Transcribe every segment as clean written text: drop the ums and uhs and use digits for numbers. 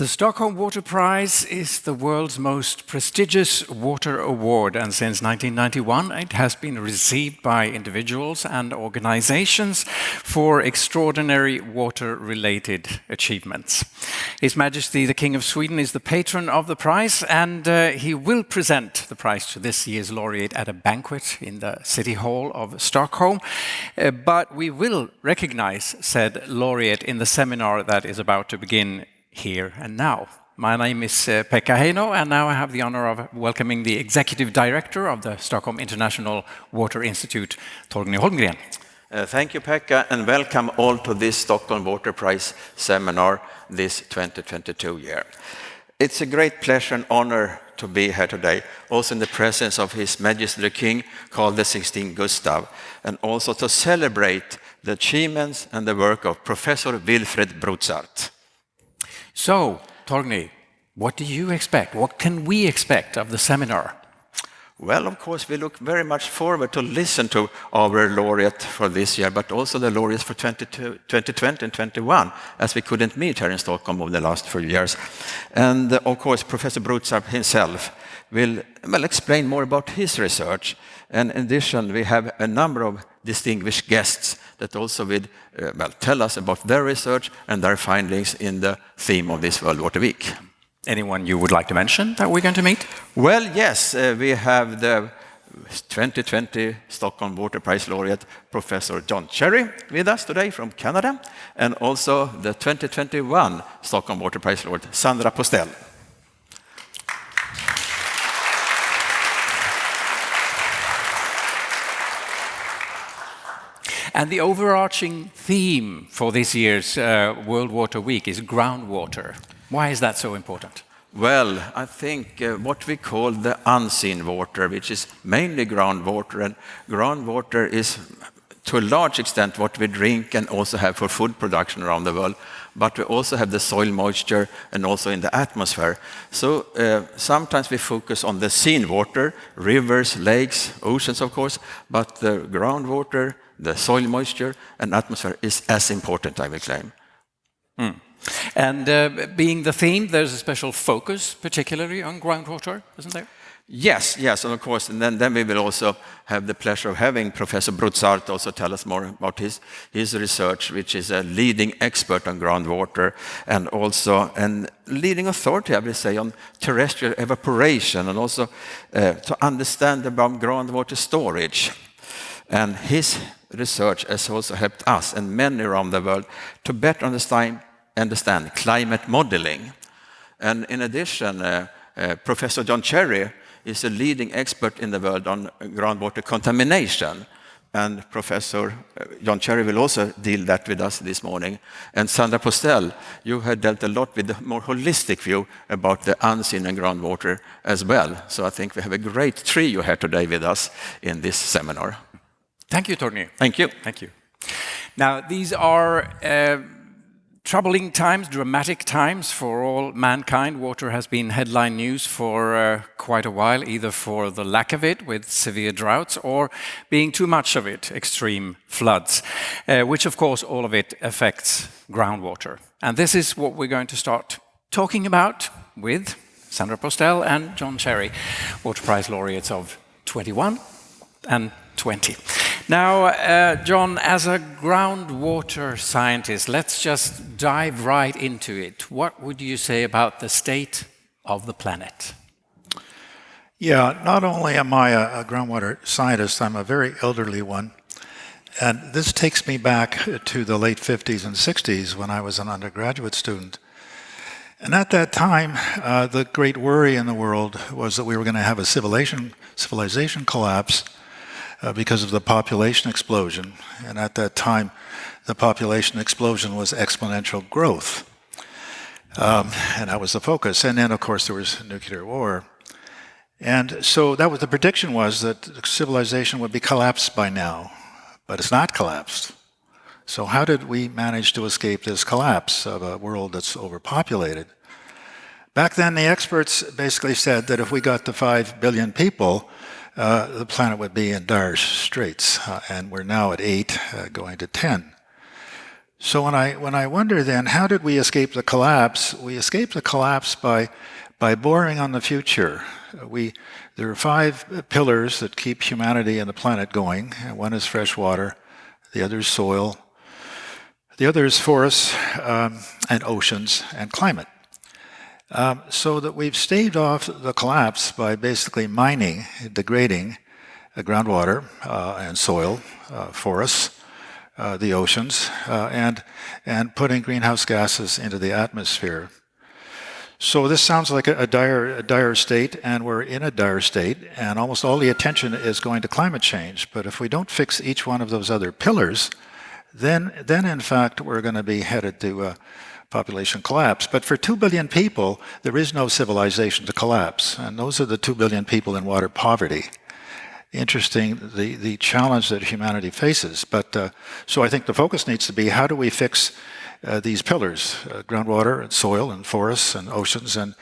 The Stockholm Water Prize is the world's most prestigious water award, and since 1991 it has been received by individuals and organizations for extraordinary water-related achievements. His Majesty the King of Sweden is the patron of the prize, and he will present the prize to this year's laureate at a banquet in the City Hall of Stockholm. But we will recognize said laureate in the seminar that is about to begin here and now. My name is Pekka Heino, and now I have the honor of welcoming the Executive Director of the Stockholm International Water Institute, Torgny Holmgren. Thank you, Pekka, and welcome all to this Stockholm Water Prize seminar this 2022 year. It's a great pleasure and honor to be here today, also in the presence of His Majesty the King Carl XVI Gustaf, and also to celebrate the achievements and the work of Professor Wilfried Brutsaert. So, Torgny, what do you expect? What can we expect of the seminar? Well, of course, we look very much forward to listen to our laureate for this year, but also the laureates for 2020 and 2021, as we couldn't meet here in Stockholm over the last few years. And, of course, Professor Brutsaert himself will explain more about his research. And in addition, we have a number of distinguished guests that also will tell us about their research and their findings in the theme of this World Water Week. Anyone you would like to mention that we're going to meet? Well, yes, we have the 2020 Stockholm Water Prize Laureate, Professor John Cherry, with us today from Canada, and also the 2021 Stockholm Water Prize Laureate, Sandra Postel. And the overarching theme for this year's World Water Week is groundwater. Why is that so important? Well, I think what we call the unseen water, which is mainly groundwater, and groundwater is to a large extent what we drink and also have for food production around the world, but we also have the soil moisture and also in the atmosphere. So sometimes we focus on the seen water, rivers, lakes, oceans, of course, but the groundwater, the soil moisture and atmosphere is as important, I will claim. And being the theme, there's a special focus, particularly on groundwater, isn't there? Yes, and of course, and then we will also have the pleasure of having Professor Brutsaert also tell us more about his research, which is a leading expert on groundwater and also a leading authority, I will say, on terrestrial evaporation, and also to understand about groundwater storage. And his research has also helped us and many around the world to better understand climate modeling. And in addition, Professor John Cherry is a leading expert in the world on groundwater contamination. And Professor John Cherry will also deal that with us this morning. And Sandra Postel, you have dealt a lot with the more holistic view about the unseen and groundwater as well. So I think we have a great trio here today with us in this seminar. Thank you, Torgny. Thank you. Thank you. Now, these are troubling times, dramatic times for all mankind. Water has been headline news for quite a while, either for the lack of it with severe droughts or being too much of it, extreme floods, which of course all of it affects groundwater. And this is what we're going to start talking about with Sandra Postel and John Cherry, Water Prize Laureates of 21 and 20. Now, John, as a groundwater scientist, let's just dive right into it. What would you say about the state of the planet? Yeah, not only am I a groundwater scientist, I'm a very elderly one. And this takes me back to the late 50s and 60s when I was an undergraduate student. And at that time, the great worry in the world was that we were going to have a civilization collapse because of the population explosion. And at that time, the population explosion was exponential growth. And that was the focus. And then, of course, there was nuclear war. And so that was the prediction, was that civilization would be collapsed by now. But it's not collapsed. So how did we manage to escape this collapse of a world that's overpopulated? Back then, the experts basically said that if we got to 5 billion people, the planet would be in dire straits, and we're now at 8, going to 10. So when I wonder then, how did we escape the collapse? We escaped the collapse by boring on the future. There are 5 pillars that keep humanity and the planet going. One is fresh water, the other is soil, the other is forests and oceans and climate. So that we've staved off the collapse by basically mining, degrading groundwater and soil, forests, the oceans, and putting greenhouse gases into the atmosphere. So this sounds like a dire state, and we're in a dire state, and almost all the attention is going to climate change. But if we don't fix each one of those other pillars, then in fact we're going to be headed to population collapse. But for 2 billion people, there is no civilization to collapse, and those are the 2 billion people in water poverty. Interesting, the challenge that humanity faces. But so I think the focus needs to be, how do we fix these pillars, groundwater and soil and forests and oceans and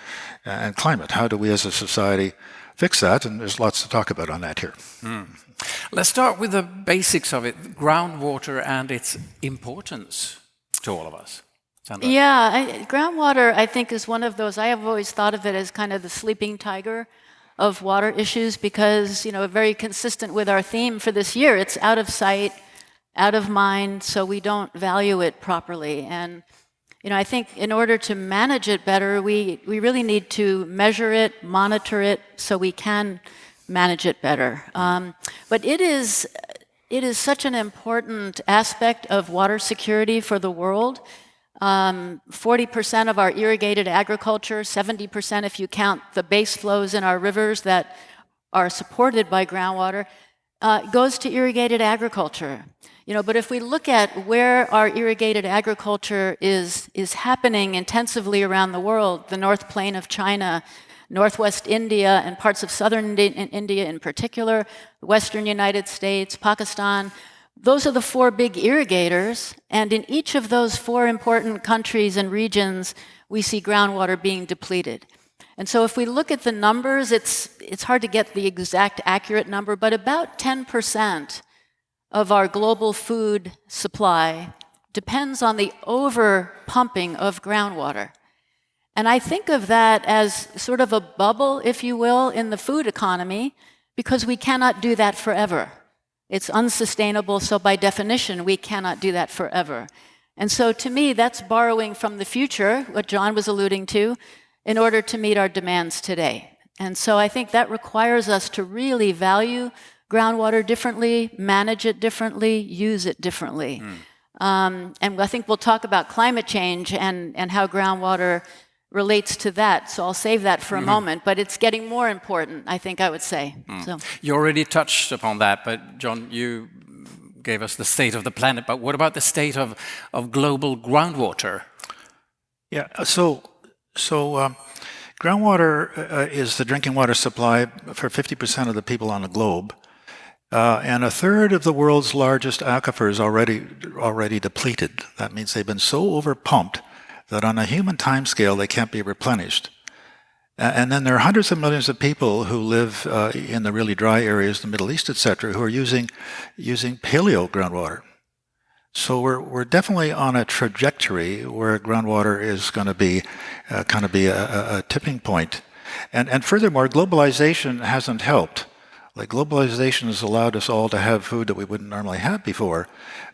climate? How do we as a society fix that? And there's lots to talk about on that here. Let's start with the basics of it, groundwater and its importance to all of us. Sandra? Yeah, groundwater, I think, is one of those, I have always thought of it as kind of the sleeping tiger of water issues, because, very consistent with our theme for this year, it's out of sight, out of mind, so we don't value it properly. And, I think in order to manage it better, we really need to measure it, monitor it, so we can manage it better. But it is such an important aspect of water security for the world. 40% of our irrigated agriculture, 70% if you count the base flows in our rivers that are supported by groundwater, goes to irrigated agriculture. But if we look at where our irrigated agriculture is happening intensively around the world, the North Plain of China, Northwest India, and parts of southern India in particular, the Western United States, Pakistan, those are the 4 big irrigators, and in each of those 4 important countries and regions, we see groundwater being depleted. And so if we look at the numbers, it's hard to get the exact accurate number, but about 10% of our global food supply depends on the over-pumping of groundwater. And I think of that as sort of a bubble, if you will, in the food economy, because we cannot do that forever. It's unsustainable, so by definition, we cannot do that forever. And so to me, that's borrowing from the future, what John was alluding to, in order to meet our demands today. And so I think that requires us to really value groundwater differently, manage it differently, use it differently. And I think we'll talk about climate change and how groundwater relates to that, so I'll save that for a moment, but it's getting more important, I think I would say. So. You already touched upon that, but John, you gave us the state of the planet, but what about the state of global groundwater? Yeah, so groundwater is the drinking water supply for 50% of the people on the globe, and a third of the world's largest aquifers already depleted. That means they've been so overpumped that on a human timescale they can't be replenished. And then there are hundreds of millions of people who live in the really dry areas, the Middle East, etc., who are using paleo groundwater. So we're definitely on a trajectory where groundwater is going to be a tipping point. And furthermore, globalization hasn't helped. Like, globalization has allowed us all to have food that we wouldn't normally have before.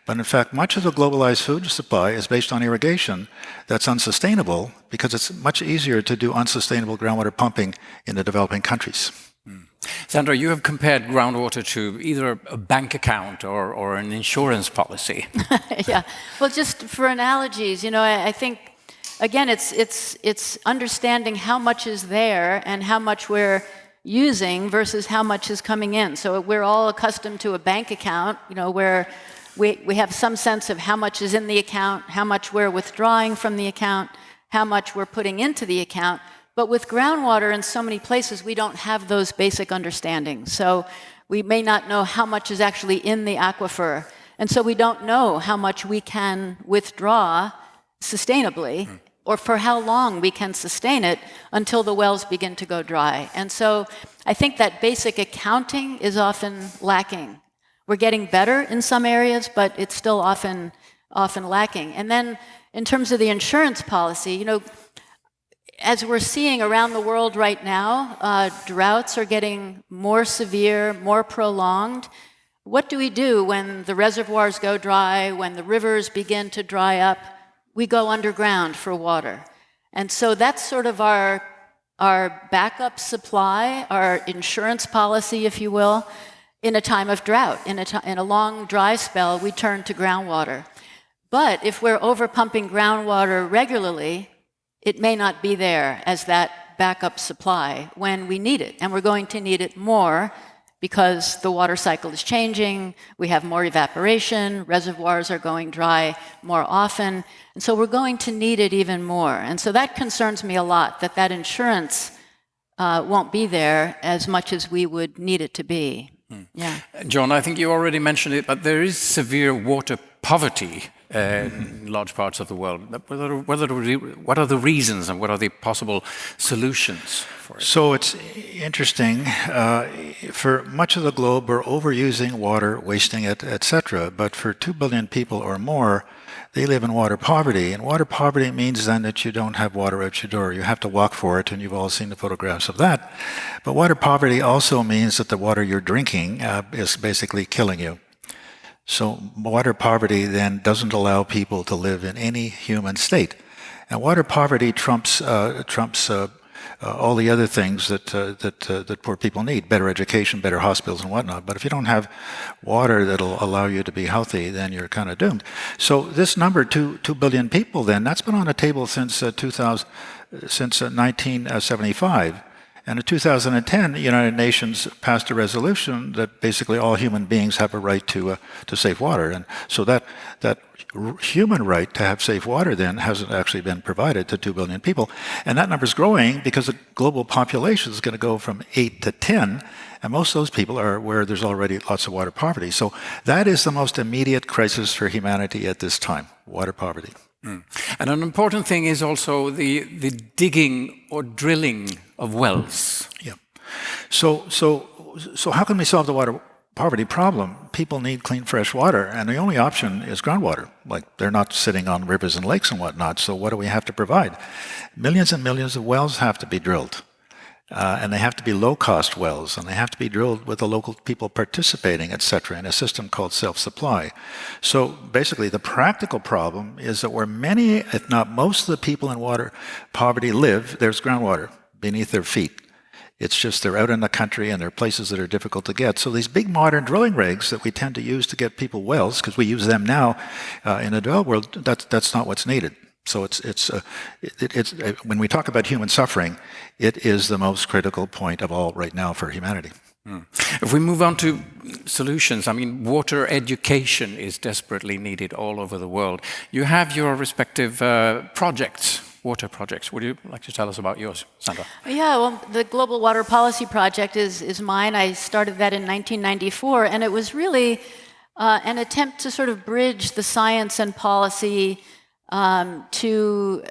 But in fact, much of the globalized food supply is based on irrigation that's unsustainable, because it's much easier to do unsustainable groundwater pumping in the developing countries. Sandra, you have compared groundwater to either a bank account or an insurance policy. Yeah, well, just for analogies, I think, again, it's understanding how much is there and how much we're using versus how much is coming in. So we're all accustomed to a bank account, where we have some sense of how much is in the account, how much we're withdrawing from the account, how much we're putting into the account. But with groundwater in so many places, we don't have those basic understandings. So we may not know how much is actually in the aquifer. And so we don't know how much we can withdraw sustainably, or for how long we can sustain it until the wells begin to go dry. And so I think that basic accounting is often lacking. We're getting better in some areas, but it's still often often lacking. And then in terms of the insurance policy, as we're seeing around the world right now, droughts are getting more severe, more prolonged. What do we do when the reservoirs go dry, when the rivers begin to dry up? We go underground for water. And so that's sort of our backup supply, our insurance policy, if you will. In a time of drought, in a long dry spell, we turn to groundwater. But if we're overpumping groundwater regularly, it may not be there as that backup supply when we need it. And we're going to need it more because the water cycle is changing, we have more evaporation, reservoirs are going dry more often, and so we're going to need it even more. And so that concerns me a lot, that insurance won't be there as much as we would need it to be. Yeah. John, I think you already mentioned it, but there is severe water poverty in large parts of the world. What are the reasons and what are the possible solutions for it? So it's interesting. For much of the globe, we're overusing water, wasting it, etc. But for 2 billion people or more, they live in water poverty. And water poverty means then that you don't have water at your door. You have to walk for it, and you've all seen the photographs of that. But water poverty also means that the water you're drinking is basically killing you. So water poverty then doesn't allow people to live in any human state. And water poverty trumps all the other things that poor people need, better education, better hospitals and whatnot. But if you don't have water that'll allow you to be healthy, then you're kind of doomed. So this number, 2 billion people then, that's been on the table since 1975. And in 2010, the United Nations passed a resolution that basically all human beings have a right to safe water. And so that human right to have safe water then hasn't actually been provided to 2 billion people. And that number's growing because the global population is going to go from 8 to 10, and most of those people are where there's already lots of water poverty. So that is the most immediate crisis for humanity at this time, water poverty. And an important thing is also the digging or drilling of wells. Yeah. So how can we solve the water poverty problem? People need clean, fresh water, and the only option is groundwater. Like, they're not sitting on rivers and lakes and whatnot, so what do we have to provide? Millions and millions of wells have to be drilled. And they have to be low-cost wells, and they have to be drilled with the local people participating, etc., in a system called self-supply. So basically, the practical problem is that where many, if not most of the people in water poverty live, there's groundwater beneath their feet. It's just they're out in the country and there are places that are difficult to get. So these big modern drilling rigs that we tend to use to get people wells, because we use them now in the developed world, that's not what's needed. So it's when we talk about human suffering, it is the most critical point of all right now for humanity. If we move on to solutions, I mean, water education is desperately needed all over the world. You have your respective projects, water projects. Would you like to tell us about yours, Sandra? Yeah, well, the Global Water Policy Project is mine. I started that in 1994, and it was really an attempt to sort of bridge the science and policy to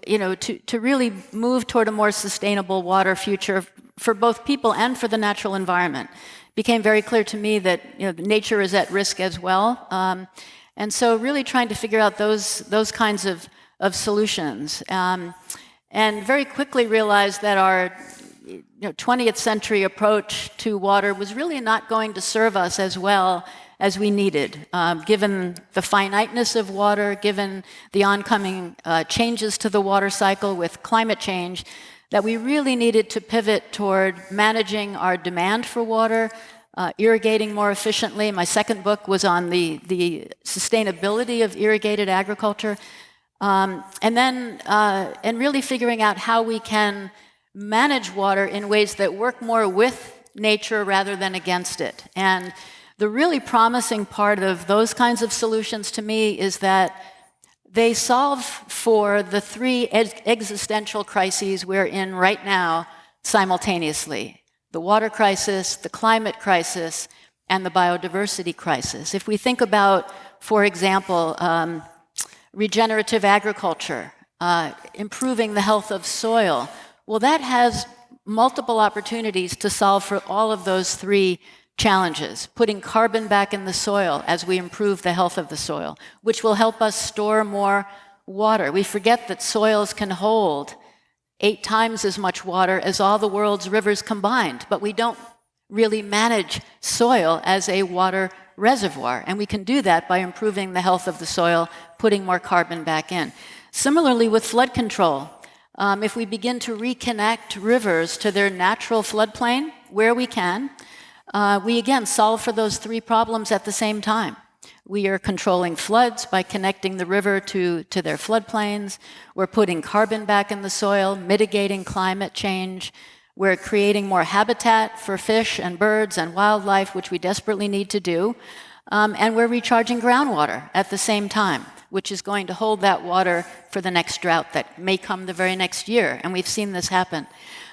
really move toward a more sustainable water future for both people and for the natural environment. It became very clear to me that nature is at risk as well, and so really trying to figure out those kinds of solutions, and very quickly realized that our 20th century approach to water was really not going to serve us as well as we needed, given the finiteness of water, given the oncoming changes to the water cycle with climate change, that we really needed to pivot toward managing our demand for water, irrigating more efficiently. My second book was on the sustainability of irrigated agriculture, and really figuring out how we can manage water in ways that work more with nature rather than against it. And the really promising part of those kinds of solutions to me is that they solve for the three existential crises we're in right now simultaneously: the water crisis, the climate crisis, and the biodiversity crisis. If we think about, for example, regenerative agriculture, improving the health of soil, well, that has multiple opportunities to solve for all of those three challenges, putting carbon back in the soil as we improve the health of the soil, which will help us store more water. We forget that soils can hold 8 times as much water as all the world's rivers combined, but we don't really manage soil as a water reservoir, and we can do that by improving the health of the soil, putting more carbon back in. Similarly with flood control, if we begin to reconnect rivers to their natural floodplain where we can, we again solve for those 3 problems at the same time. We are controlling floods by connecting the river to their floodplains. We're putting carbon back in the soil, mitigating climate change. We're creating more habitat for fish and birds and wildlife, which we desperately need to do. And we're recharging groundwater at the same time, which is going to hold that water for the next drought that may come the very next year. And we've seen this happen.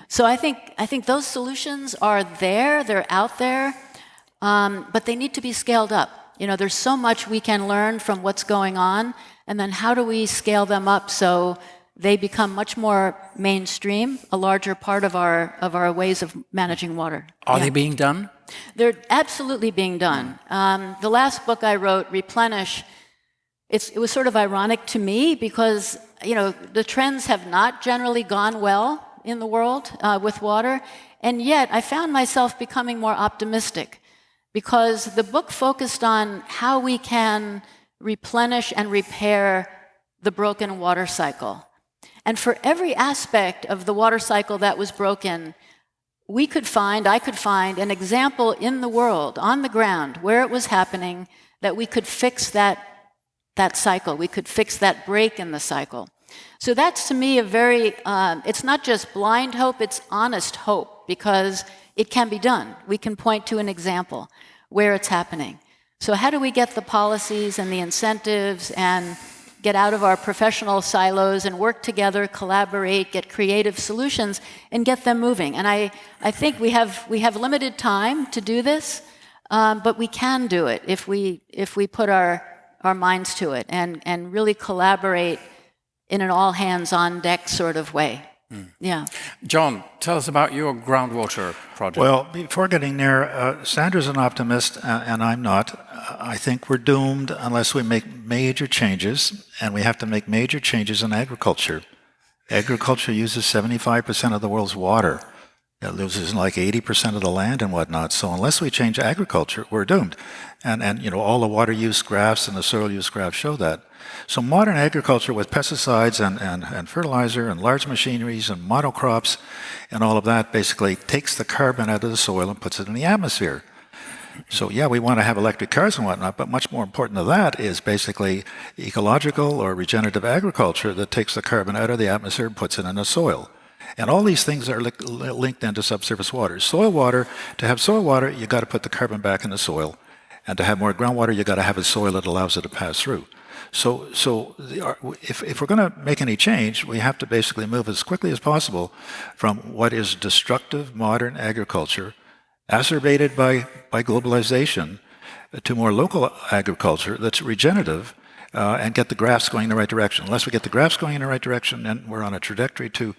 So I think those solutions are there, they're out there, but they need to be scaled up. You know, there's so much we can learn from what's going on, and then how do we scale them up so they become much more mainstream, a larger part of our ways of managing water. Are they being done? They're absolutely being done. The last book I wrote, Replenish, it was sort of ironic to me because, you know, the trends have not generally gone well in the world with water, and yet I found myself becoming more optimistic because the book focused on how we can replenish and repair the broken water cycle. And for every aspect of the water cycle that was broken, I could find an example in the world, on the ground, where it was happening, that we could fix that cycle. We could fix that break in the cycle. So that's, to me, a very, it's not just blind hope, it's honest hope, because it can be done. We can point to an example where it's happening. So how do we get the policies and the incentives and get out of our professional silos and work together, collaborate, get creative solutions, and get them moving? And I think we have limited time to do this, but we can do it if we put our minds to it and really collaborate in an all-hands-on-deck sort of way. Yeah. John, tell us about your groundwater project. Well, before getting there, Sandra's an optimist, and I'm not. I think we're doomed unless we make major changes, and we have to make major changes in agriculture. Agriculture uses 75% of the world's water. It loses like 80% of the land and whatnot. So unless we change agriculture, we're doomed. And you know, all the water use graphs and the soil use graphs show that. So modern agriculture with pesticides and fertilizer and large machineries and monocrops and all of that basically takes the carbon out of the soil and puts it in the atmosphere. So yeah, we want to have electric cars and whatnot, but much more important than that is basically ecological or regenerative agriculture that takes the carbon out of the atmosphere and puts it in the soil. And all these things are linked into subsurface water. Soil water, to have soil water, you got to put the carbon back in the soil. And to have more groundwater, you got to have a soil that allows it to pass through. So if we're going to make any change, we have to basically move as quickly as possible from what is destructive modern agriculture, exacerbated by globalization, to more local agriculture that's regenerative, and get the graphs going in the right direction. Unless we get the graphs going in the right direction, then we're on a trajectory to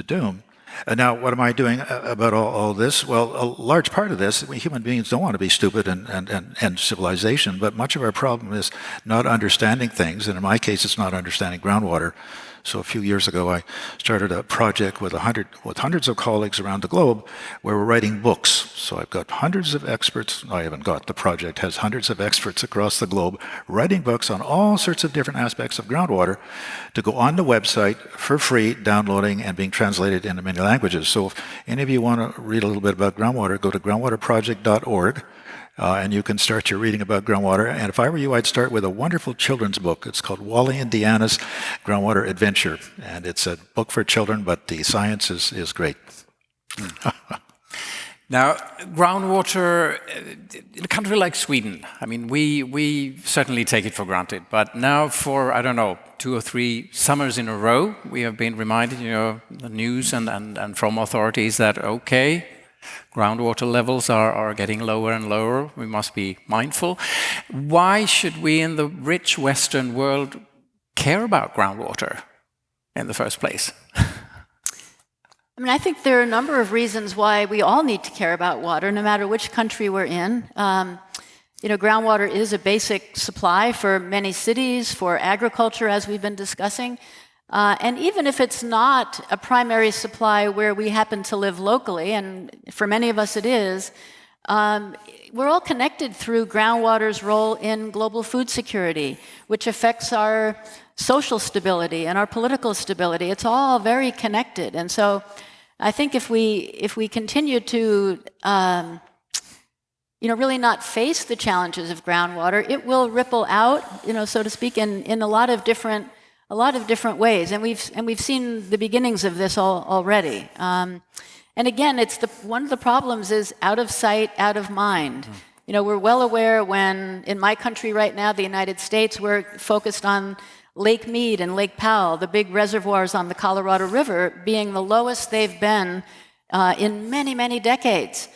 doom. Now, what am I doing about all this? Well, a large part of this, we human beings don't want to be stupid and civilization, but much of our problem is not understanding things, and in my case, it's not understanding groundwater. So a few years ago, I started a project with hundreds of colleagues around the globe where we're writing books. So I've got hundreds of experts. I haven't got, the project has hundreds of experts across the globe writing books on all sorts of different aspects of groundwater to go on the website for free, downloading and being translated into many languages. So if any of you want to read a little bit about groundwater, go to groundwaterproject.org. And you can start your reading about groundwater. And if I were you, I'd start with a wonderful children's book. It's called Wally and Deanna's Groundwater Adventure. And it's a book for children, but the science is great. Now, groundwater, in a country like Sweden, I mean, we certainly take it for granted. But now for, I don't know, 2 or 3 summers in a row, we have been reminded, you know, the news and from authorities that, okay, groundwater levels are getting lower and lower. We must be mindful. Why should we in the rich Western world care about groundwater in the first place? I mean, I think there are a number of reasons why we all need to care about water, no matter which country we're in. Groundwater is a basic supply for many cities, for agriculture, as we've been discussing. And even if it's not a primary supply where we happen to live locally, and for many of us it is, we're all connected through groundwater's role in global food security, which affects our social stability and our political stability. It's all very connected. And so I think if we continue to really not face the challenges of groundwater, it will ripple out, so to speak, in a lot of different ways. And we've seen the beginnings of this already. And again, one of the problems is out of sight, out of mind. We're well aware when, in my country right now, the United States, we're focused on Lake Mead and Lake Powell, the big reservoirs on the Colorado River, being the lowest they've been in many, many decades.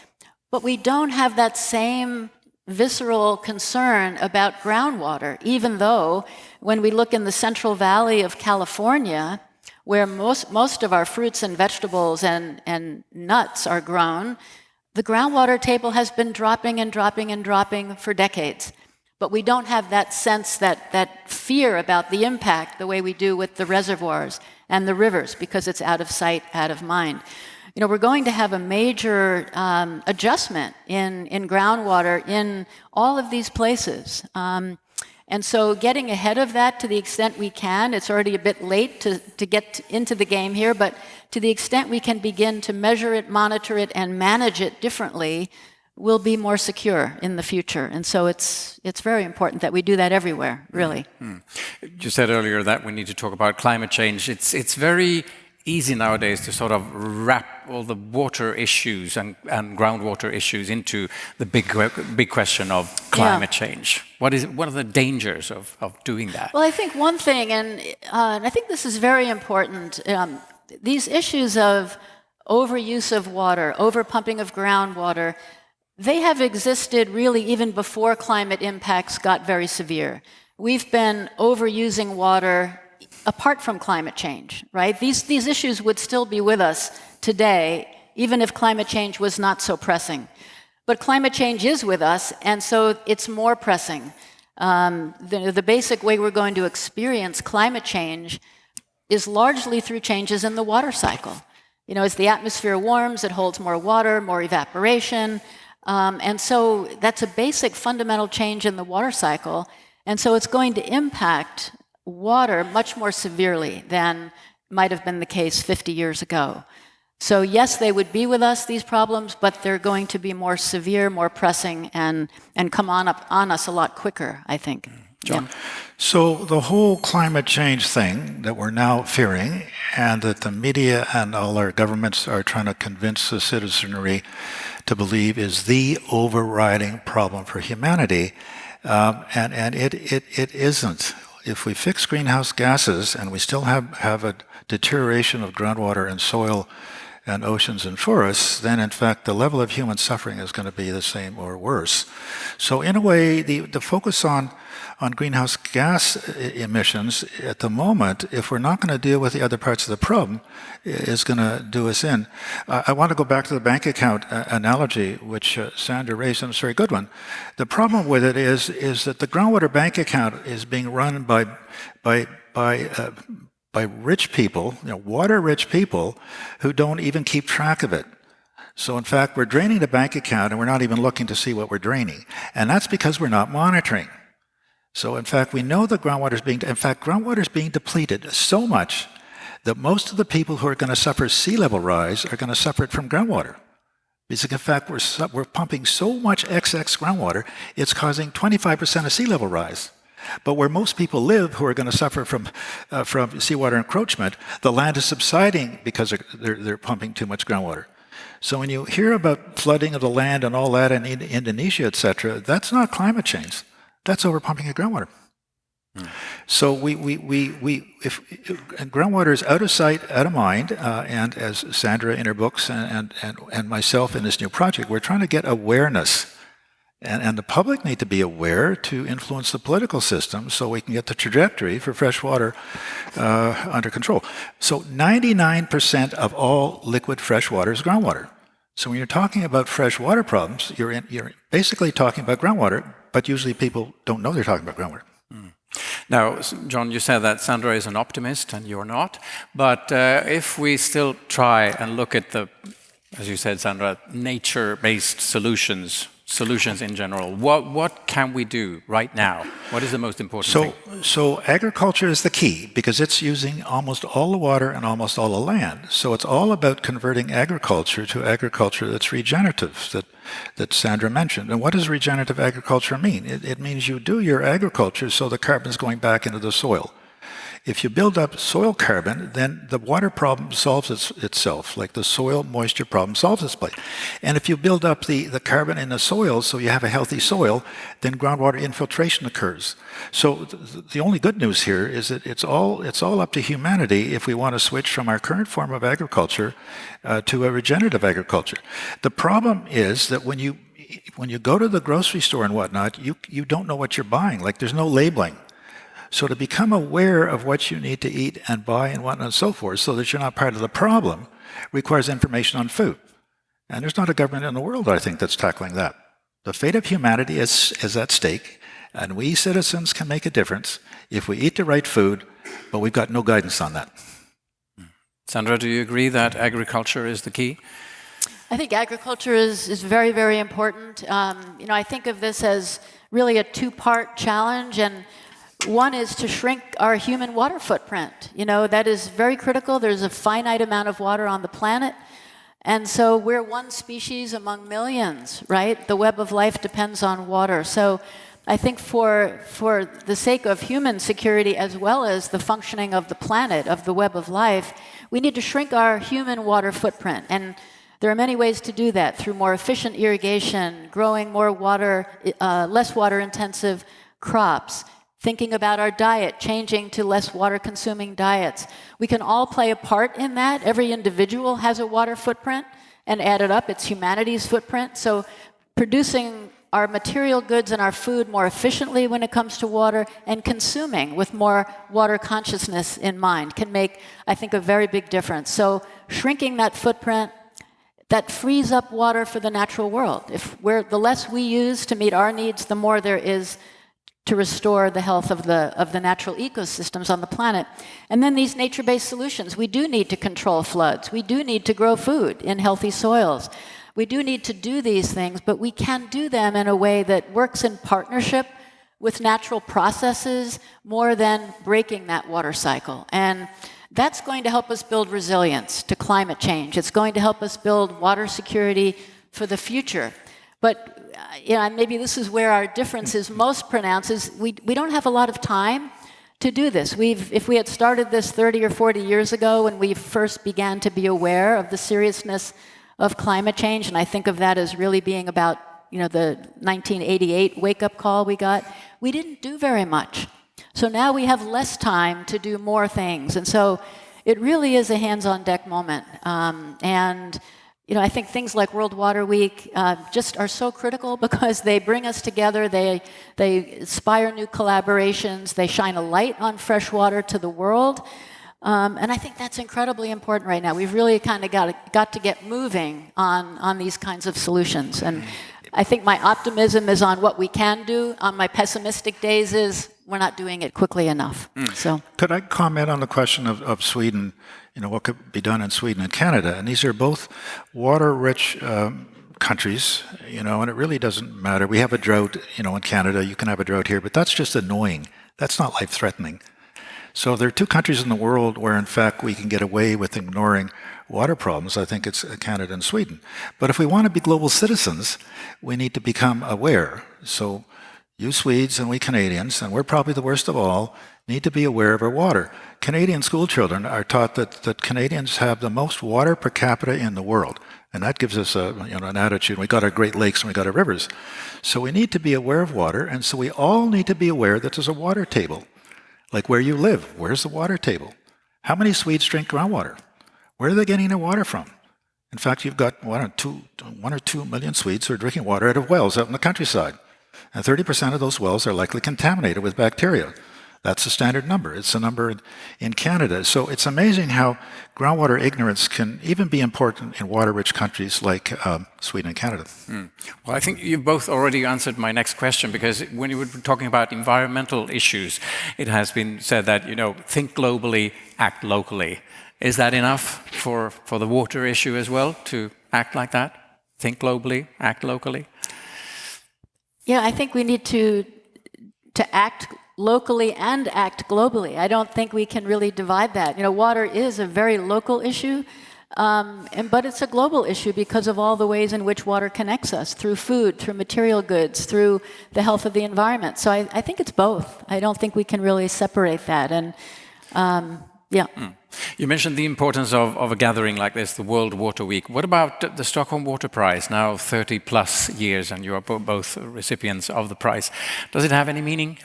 But we don't have that same visceral concern about groundwater, even though when we look in the Central Valley of California, where most of our fruits and vegetables and nuts are grown, the groundwater table has been dropping and dropping and dropping for decades. But we don't have that sense, that fear about the impact the way we do with the reservoirs and the rivers, because it's out of sight, out of mind. We're going to have a major adjustment in groundwater in all of these places. And so getting ahead of that to the extent we can, it's already a bit late to get into the game here, but to the extent we can begin to measure it, monitor it, and manage it differently, we'll be more secure in the future. And so it's very important that we do that everywhere, really. You said earlier that we need to talk about climate change. It's very easy nowadays to sort of wrap all the water issues and groundwater issues into the big question of climate change. What are the dangers of doing that? Well, I think one thing, and I think this is very important, these issues of overuse of water, overpumping of groundwater, they have existed really even before climate impacts got very severe. We've been overusing water apart from climate change, right? These issues would still be with us today, even if climate change was not so pressing. But climate change is with us, and so it's more pressing. The basic way we're going to experience climate change is largely through changes in the water cycle. As the atmosphere warms, it holds more water, more evaporation, and so that's a basic fundamental change in the water cycle, and so it's going to impact water much more severely than might have been the case 50 years ago. So yes, they would be with us, these problems, but they're going to be more severe, more pressing, and come on us a lot quicker, I think. John? Yeah. So the whole climate change thing that we're now fearing, and that the media and all our governments are trying to convince the citizenry to believe is the overriding problem for humanity, and it isn't. If we fix greenhouse gases and we still have a deterioration of groundwater and soil and oceans and forests, then in fact the level of human suffering is going to be the same or worse. So in a way, the focus on greenhouse gas emissions at the moment, if we're not going to deal with the other parts of the problem, is going to do us in. I want to go back to the bank account analogy, which Sandra raised, and it's a very good one. The problem with it is that the groundwater bank account is being run by rich people, water-rich people, who don't even keep track of it. So in fact, we're draining the bank account and we're not even looking to see what we're draining. And that's because we're not monitoring. So in fact, we know that groundwater is being depleted so much that most of the people who are going to suffer sea level rise are going to suffer it from groundwater. Because in fact, we're pumping so much excess groundwater, it's causing 25% of sea level rise. But where most people live who are going to suffer from seawater encroachment, the land is subsiding because they're pumping too much groundwater. So when you hear about flooding of the land and all that in Indonesia, etc., that's not climate change. That's overpumping of groundwater. So if groundwater is out of sight, out of mind, and as Sandra in her books and myself in this new project, we're trying to get awareness And the public need to be aware to influence the political system so we can get the trajectory for fresh water under control. So 99% of all liquid fresh water is groundwater. So when you're talking about fresh water problems, you're basically talking about groundwater, but usually people don't know they're talking about groundwater. Now, John, you said that Sandra is an optimist and you're not, but if we still try and look at the, as you said, Sandra, nature-based solutions in general, what can we do right now? What is the most important thing? So agriculture is the key because it's using almost all the water and almost all the land. So it's all about converting agriculture to agriculture that's regenerative, that Sandra mentioned. And what does regenerative agriculture mean? It means you do your agriculture so the carbon's going back into the soil. If you build up soil carbon, then the water problem solves itself, like the soil moisture problem solves itself. And if you build up the carbon in the soil so you have a healthy soil, then groundwater infiltration occurs. So the only good news here is that it's all up to humanity if we want to switch from our current form of agriculture to a regenerative agriculture. The problem is that when you go to the grocery store and whatnot, you don't know what you're buying. Like there's no labeling. So to become aware of what you need to eat and buy and whatnot and so forth, so that you're not part of the problem, requires information on food. And there's not a government in the world, I think, that's tackling that. The fate of humanity is at stake, and we citizens can make a difference if we eat the right food, but we've got no guidance on that. Sandra, do you agree that agriculture is the key? I think agriculture is very, very important. I think of this as really a two-part challenge, and one is to shrink our human water footprint. That is very critical. There's a finite amount of water on the planet. And so we're one species among millions, right? The web of life depends on water. So I think for the sake of human security as well as the functioning of the planet, of the web of life, we need to shrink our human water footprint. And there are many ways to do that through more efficient irrigation, growing more water, less water-intensive crops, thinking about our diet, changing to less water-consuming diets. We can all play a part in that. Every individual has a water footprint, and add it up, it's humanity's footprint. So producing our material goods and our food more efficiently when it comes to water and consuming with more water consciousness in mind can make, I think, a very big difference. So shrinking that footprint, that frees up water for the natural world. The less we use to meet our needs, the more there is to restore the health of the natural ecosystems on the planet. And then these nature-based solutions. We do need to control floods. We do need to grow food in healthy soils. We do need to do these things, but we can do them in a way that works in partnership with natural processes more than breaking that water cycle. And that's going to help us build resilience to climate change. It's going to help us build water security for the future. But maybe this is where our difference is most pronounced, is we don't have a lot of time to do this. If we had started this 30 or 40 years ago when we first began to be aware of the seriousness of climate change, and I think of that as really being about the 1988 wake-up call we got, we didn't do very much. So now we have less time to do more things. And so it really is a hands-on-deck moment. I think things like World Water Week just are so critical because they bring us together, they inspire new collaborations, they shine a light on fresh water to the world. And I think that's incredibly important right now. We've really kind of got to get moving on these kinds of solutions. And I think my optimism is on what we can do. On my pessimistic days is we're not doing it quickly enough. So, could I comment on the question of Sweden? What could be done in Sweden and Canada? And these are both water-rich countries, and it really doesn't matter. We have a drought, in Canada. You can have a drought here, but that's just annoying. That's not life-threatening. So there are two countries in the world where, in fact, we can get away with ignoring water problems. I think it's Canada and Sweden. But if we want to be global citizens, we need to become aware. So you Swedes and we Canadians, and we're probably the worst of all, need to be aware of our water. Canadian school children are taught that Canadians have the most water per capita in the world. And that gives us an attitude. We got our Great Lakes and we got our rivers. So we need to be aware of water, and so we all need to be aware that there's a water table. Like where you live, where's the water table? How many Swedes drink groundwater? Where are they getting their water from? In fact, you've got 1 or 2 million Swedes who are drinking water out of wells out in the countryside. And 30% of those wells are likely contaminated with bacteria. That's the standard number. It's the number in Canada. So it's amazing how groundwater ignorance can even be important in water-rich countries like Sweden and Canada. Well, I think you've both already answered my next question, because when you were talking about environmental issues, it has been said that, think globally, act locally. Is that enough for the water issue as well, to act like that? Think globally, act locally? Yeah, I think we need to act locally and act globally. I don't think we can really divide that. Water is a very local issue, but it's a global issue because of all the ways in which water connects us, through food, through material goods, through the health of the environment. So I think it's both. I don't think we can really separate that. And yeah. You mentioned the importance of a gathering like this, the World Water Week. What about the Stockholm Water Prize, now 30 plus years, and you are both recipients of the prize? Does it have any meaning?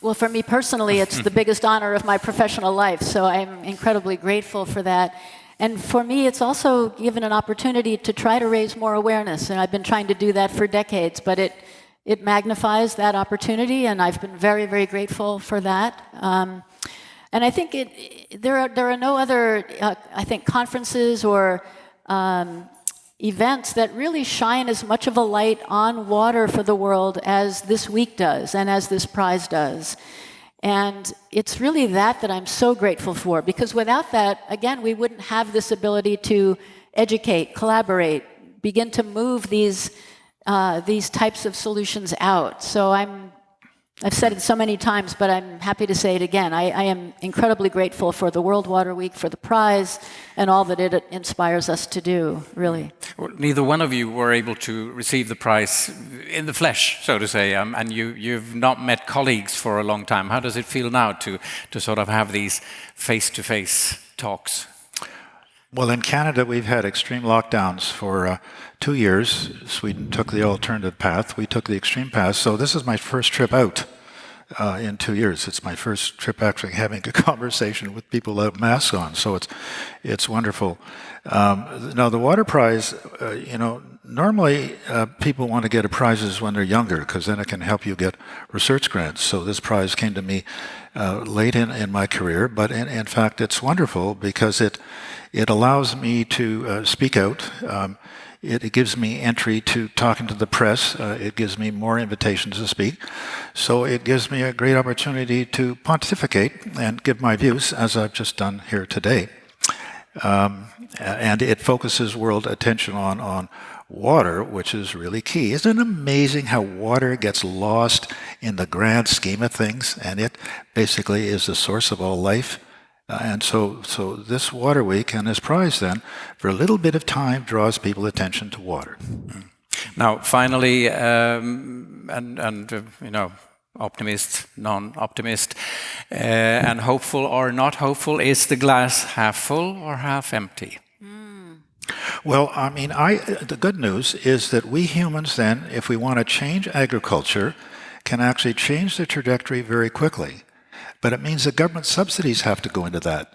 Well, for me personally, it's the biggest honor of my professional life, so I'm incredibly grateful for that. And for me, it's also given an opportunity to try to raise more awareness, and I've been trying to do that for decades, but it magnifies that opportunity, and I've been very, very grateful for that. And I think there are no other, conferences or events that really shine as much of a light on water for the world as this week does and as this prize does. And it's really that I'm so grateful for, because without that, again, we wouldn't have this ability to educate, collaborate, begin to move these types of solutions out. So I've said it so many times, but I'm happy to say it again. I am incredibly grateful for the World Water Week, for the prize, and all that it inspires us to do, really. Well, neither one of you were able to receive the prize in the flesh, so to say, and you've not met colleagues for a long time. How does it feel now to sort of have these face-to-face talks? Well, in Canada, we've had extreme lockdowns for 2 years. Sweden took the alternative path. We took the extreme path. So this is my first trip out in 2 years. It's my first trip actually having a conversation with people without masks on. So it's wonderful. Now, the Water Prize, normally people want to get prizes when they're younger, because then it can help you get research grants. So this prize came to me late in my career, but in fact it's wonderful because it allows me to speak out. It gives me entry to talking to the press. It gives me more invitations to speak. So it gives me a great opportunity to pontificate and give my views, as I've just done here today. And it focuses world attention on water, which is really key. Isn't it amazing how water gets lost in the grand scheme of things, and it basically is the source of all life? And so this Water Week and this prize then, for a little bit of time, draws people's attention to water. Now, finally, optimist, non-optimist, and hopeful or not hopeful, is the glass half full or half empty? Well, the good news is that we humans then, if we want to change agriculture, can actually change the trajectory very quickly. But it means that government subsidies have to go into that.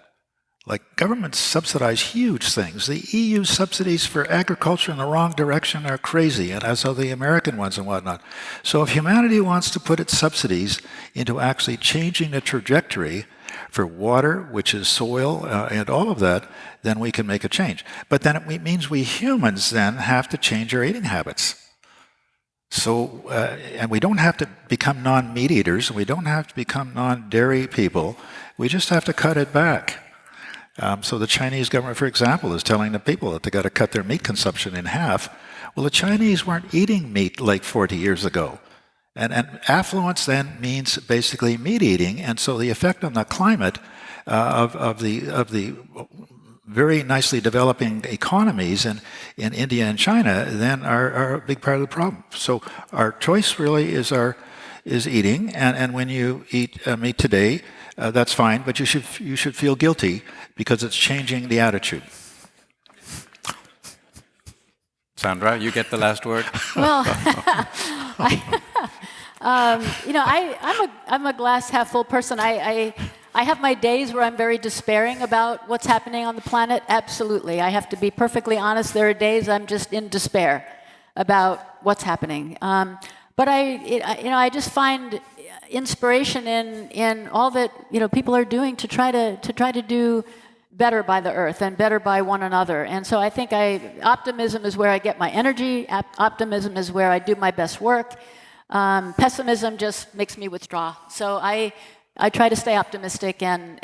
Like, governments subsidize huge things. The EU subsidies for agriculture in the wrong direction are crazy, and as are the American ones and whatnot. So if humanity wants to put its subsidies into actually changing the trajectory for water, which is soil, and all of that, then we can make a change. But then it means we humans then have to change our eating habits. So, and we don't have to become non-meat eaters, we don't have to become non-dairy people, we just have to cut it back. So the Chinese government, for example, is telling the people that they got to cut their meat consumption in half. Well, the Chinese weren't eating meat like 40 years ago. And affluence then means basically meat eating, and so the effect on the climate of the very nicely developing economies in India and China then are a big part of the problem. So our choice really is eating, and when you eat meat today, that's fine, but you should feel guilty because it's changing the attitude. Sandra, you get the last word. Well, I'm a glass half full person. I have my days where I'm very despairing about what's happening on the planet. Absolutely. I have to be perfectly honest. There are days I'm just in despair about what's happening. But I just find inspiration in all that people are doing to try to do better by the earth and better by one another. And so I think optimism is where I get my energy. Optimism is where I do my best work. Pessimism just makes me withdraw. So I try to stay optimistic and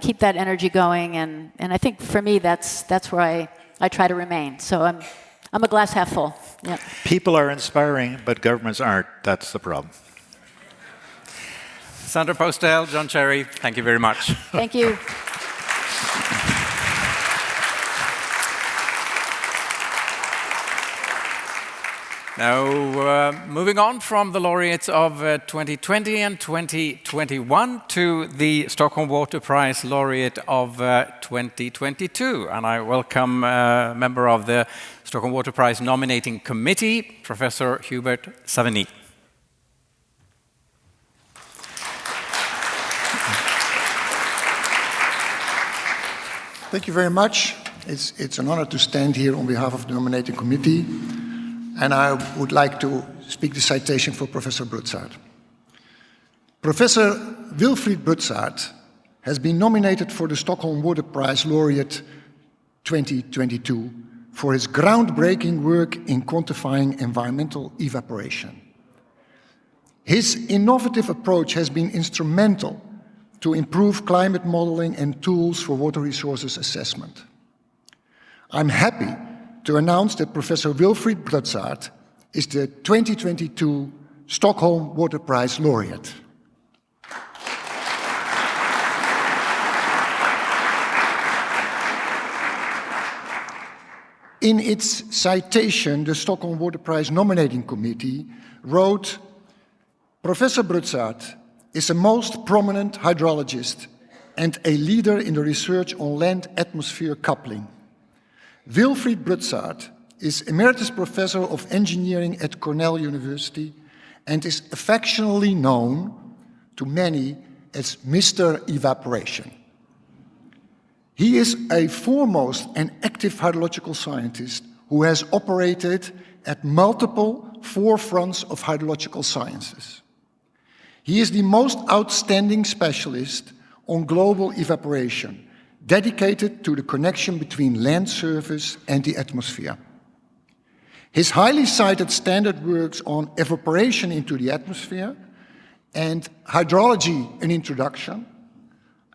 keep that energy going. And I think for me that's where I try to remain. So I'm a glass half full. Yeah. People are inspiring, but governments aren't. That's the problem. Sandra Postel, John Cherry, thank you very much. Thank you. Now, moving on from the laureates of 2020 and 2021 to the Stockholm Water Prize Laureate of 2022. And I welcome a member of the Stockholm Water Prize nominating committee, Professor Hubert Savigny. Thank you very much. It's an honor to stand here on behalf of the nominating committee. And I would like to speak the citation for Professor Brutsaert. Professor Wilfried Brutsaert has been nominated for the Stockholm Water Prize Laureate 2022 for his groundbreaking work in quantifying environmental evaporation. His innovative approach has been instrumental to improve climate modeling and tools for water resources assessment. I'm happy to announce that Professor Wilfried Brutsaert is the 2022 Stockholm Water Prize Laureate. In its citation, the Stockholm Water Prize nominating committee wrote, Professor Brutsaert is a most prominent hydrologist and a leader in the research on land-atmosphere coupling. Wilfried Brutsaert is Emeritus Professor of Engineering at Cornell University and is affectionately known to many as Mr. Evaporation. He is a foremost and active hydrological scientist who has operated at multiple forefronts of hydrological sciences. He is the most outstanding specialist on global evaporation, dedicated to the connection between land surface and the atmosphere. His highly cited standard works on evaporation into the atmosphere and hydrology, an introduction,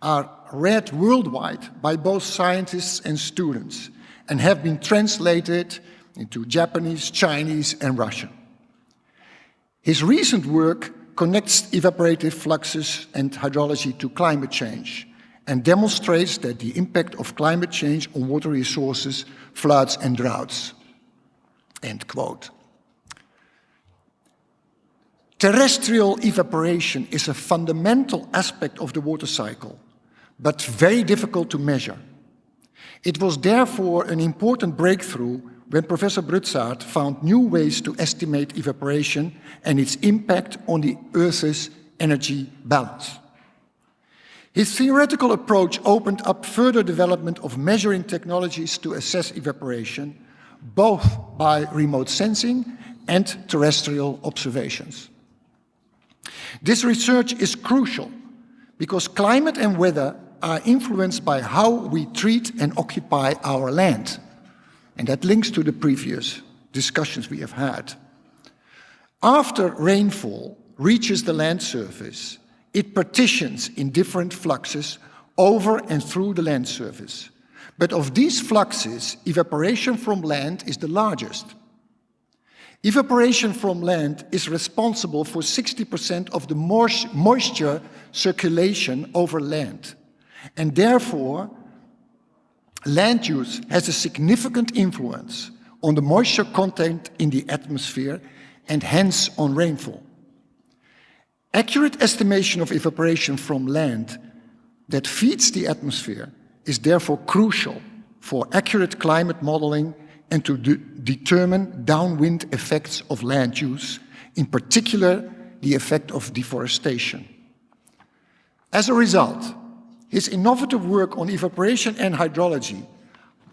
are read worldwide by both scientists and students and have been translated into Japanese, Chinese, and Russian. His recent work connects evaporative fluxes and hydrology to climate change and demonstrates that the impact of climate change on water resources, floods, and droughts. End quote. Terrestrial evaporation is a fundamental aspect of the water cycle, but very difficult to measure. It was therefore an important breakthrough when Professor Brutsaert found new ways to estimate evaporation and its impact on the Earth's energy balance. His theoretical approach opened up further development of measuring technologies to assess evaporation, both by remote sensing and terrestrial observations. This research is crucial because climate and weather are influenced by how we treat and occupy our land. And that links to the previous discussions we have had. After rainfall reaches the land surface, it partitions in different fluxes over and through the land surface. But of these fluxes, evaporation from land is the largest. Evaporation from land is responsible for 60% of the moisture circulation over land. And therefore, land use has a significant influence on the moisture content in the atmosphere and hence on rainfall. Accurate estimation of evaporation from land that feeds the atmosphere is therefore crucial for accurate climate modeling and to determine downwind effects of land use, in particular the effect of deforestation. As a result, his innovative work on evaporation and hydrology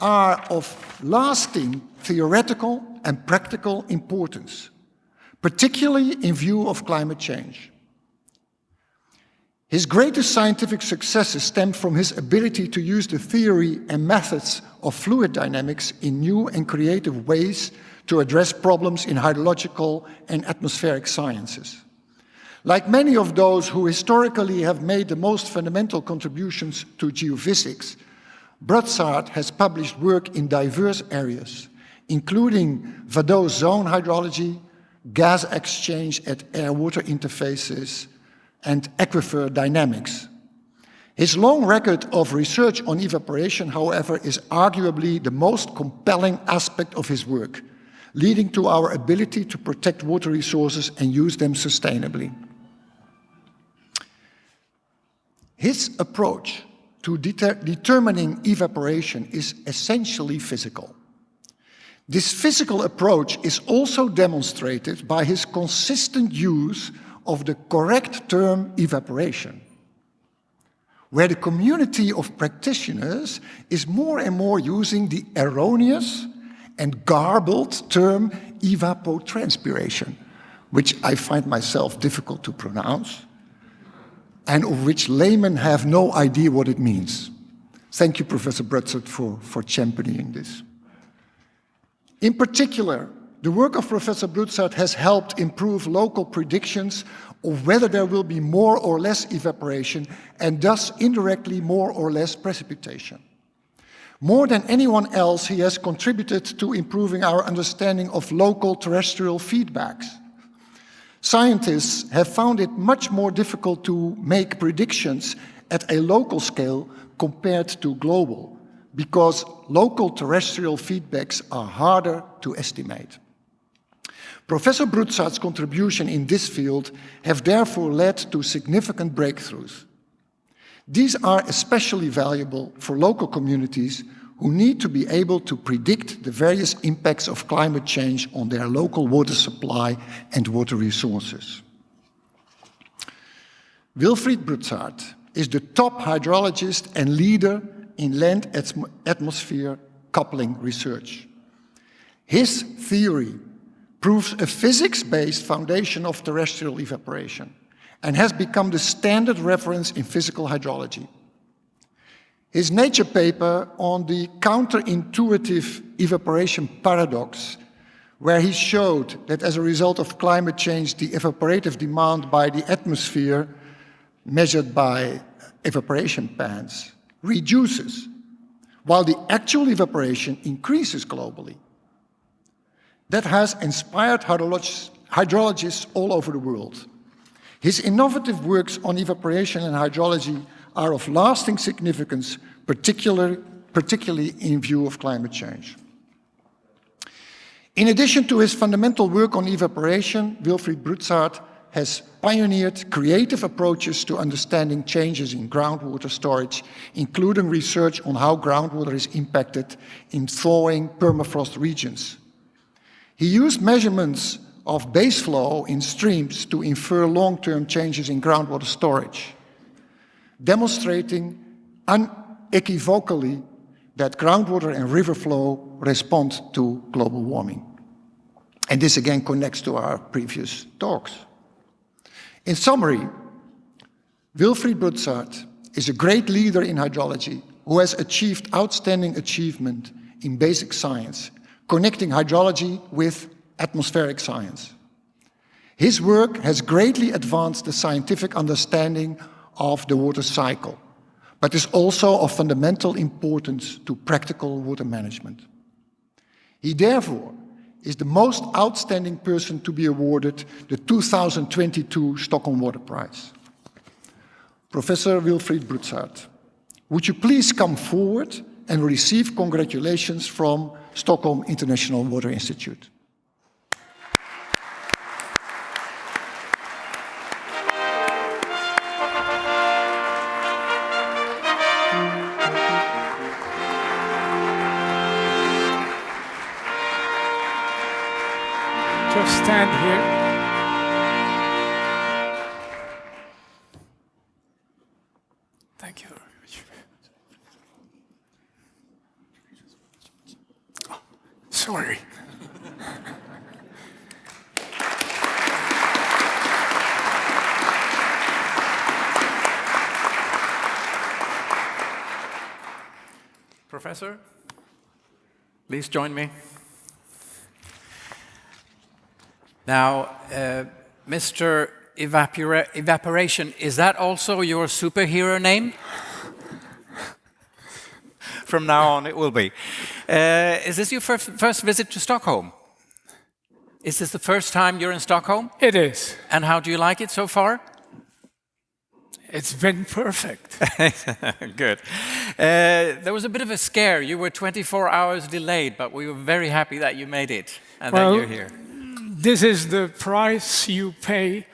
are of lasting theoretical and practical importance, particularly in view of climate change. His greatest scientific successes stem from his ability to use the theory and methods of fluid dynamics in new and creative ways to address problems in hydrological and atmospheric sciences. Like many of those who historically have made the most fundamental contributions to geophysics, Brutsaert has published work in diverse areas, including Vadot zone hydrology, gas exchange at air-water interfaces, and aquifer dynamics. His long record of research on evaporation, however, is arguably the most compelling aspect of his work, leading to our ability to protect water resources and use them sustainably. His approach to determining evaporation is essentially physical. This physical approach is also demonstrated by his consistent use of the correct term evaporation, where the community of practitioners is more and more using the erroneous and garbled term evapotranspiration, which I find myself difficult to pronounce, and of which laymen have no idea what it means. Thank you, Professor Brutsaert, for championing this. In particular, the work of Professor Brutsaert has helped improve local predictions of whether there will be more or less evaporation and thus indirectly more or less precipitation. More than anyone else, he has contributed to improving our understanding of local terrestrial feedbacks. Scientists have found it much more difficult to make predictions at a local scale compared to global, because local terrestrial feedbacks are harder to estimate. Professor Brutsaert's contribution in this field have therefore led to significant breakthroughs. These are especially valuable for local communities who need to be able to predict the various impacts of climate change on their local water supply and water resources. Wilfried Brutsaert is the top hydrologist and leader in land-atmosphere coupling research. His theory proves a physics-based foundation of terrestrial evaporation and has become the standard reference in physical hydrology. His Nature paper on the counterintuitive evaporation paradox, where he showed that as a result of climate change, the evaporative demand by the atmosphere, measured by evaporation pans, reduces, while the actual evaporation increases globally. That has inspired hydrologists all over the world. His innovative works on evaporation and hydrology are of lasting significance, particularly in view of climate change. In addition to his fundamental work on evaporation, Wilfried Brutsaert has pioneered creative approaches to understanding changes in groundwater storage, including research on how groundwater is impacted in thawing permafrost regions. He used measurements of base flow in streams to infer long-term changes in groundwater storage, demonstrating unequivocally that groundwater and river flow respond to global warming. And this again connects to our previous talks. In summary, Wilfried Brutsaert is a great leader in hydrology who has achieved outstanding achievement in basic science, connecting hydrology with atmospheric science. His work has greatly advanced the scientific understanding of the water cycle, but is also of fundamental importance to practical water management. He therefore is the most outstanding person to be awarded the 2022 Stockholm Water Prize. Professor Wilfried Brutsaert, would you please come forward and receive congratulations from Stockholm International Water Institute. Just stand here. Thank you very much. Oh, sorry. Professor, please join me. Now, Mr. Evaporation, is that also your superhero name? From now on, it will be. Is this your first visit to Stockholm? Is this the first time you're in Stockholm? It is. And how do you like it so far? It's been perfect. Good. There was a bit of a scare. You were 24 hours delayed, but we were very happy that you made it and that you're here. This is the price you pay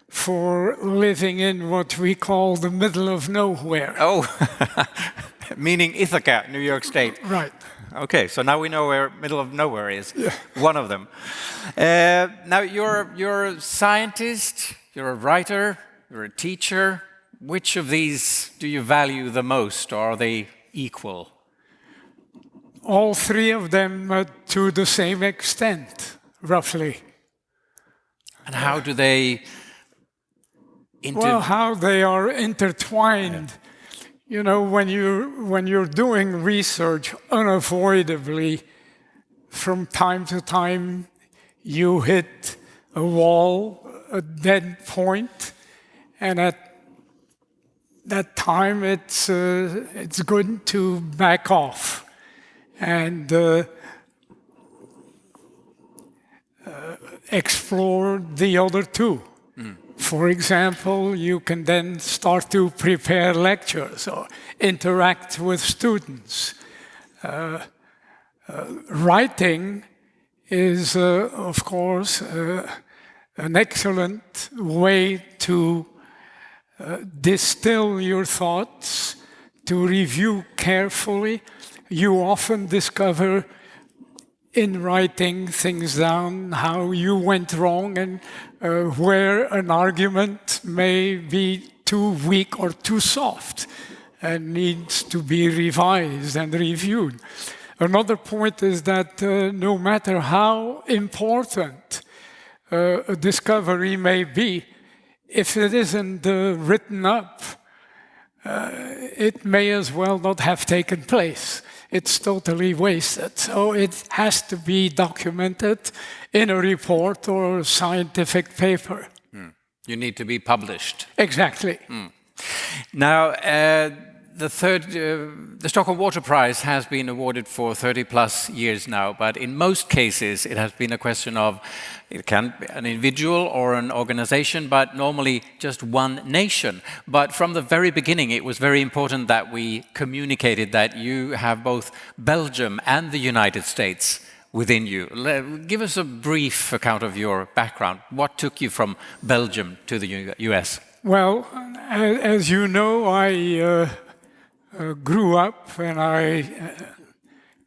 for living in what we call the middle of nowhere. Oh, meaning Ithaca, New York State. Right. Okay, so now we know where middle of nowhere is. Yeah. One of them. Now you're a scientist, you're a writer, you're a teacher. Which of these do you value the most, or are they equal? All three of them to the same extent, roughly. And how do they Well, how they are intertwined. Yeah. You know, when you're doing research, unavoidably, from time to time, you hit a wall, a dead point, and at that time it's good to back off and explore the other two. For example, you can then start to prepare lectures or interact with students. Writing is, of course, an excellent way to distill your thoughts, to review carefully. You often discover in writing things down how you went wrong and where an argument may be too weak or too soft and needs to be revised and reviewed. Another point is that no matter how important a discovery may be, if it isn't written up, it may as well not have taken place. It's totally wasted. So it has to be documented in a report or a scientific paper. You need to be published. Exactly. Now, the Stockholm Water Prize has been awarded for 30 plus years now, but in most cases it has been a question of, it can be an individual or an organization, but normally just one nation. But from the very beginning it was very important that we communicated that you have both Belgium and the United States within you. Give us a brief account of your background. What took you from Belgium to the US? Well, as you know, I grew up and I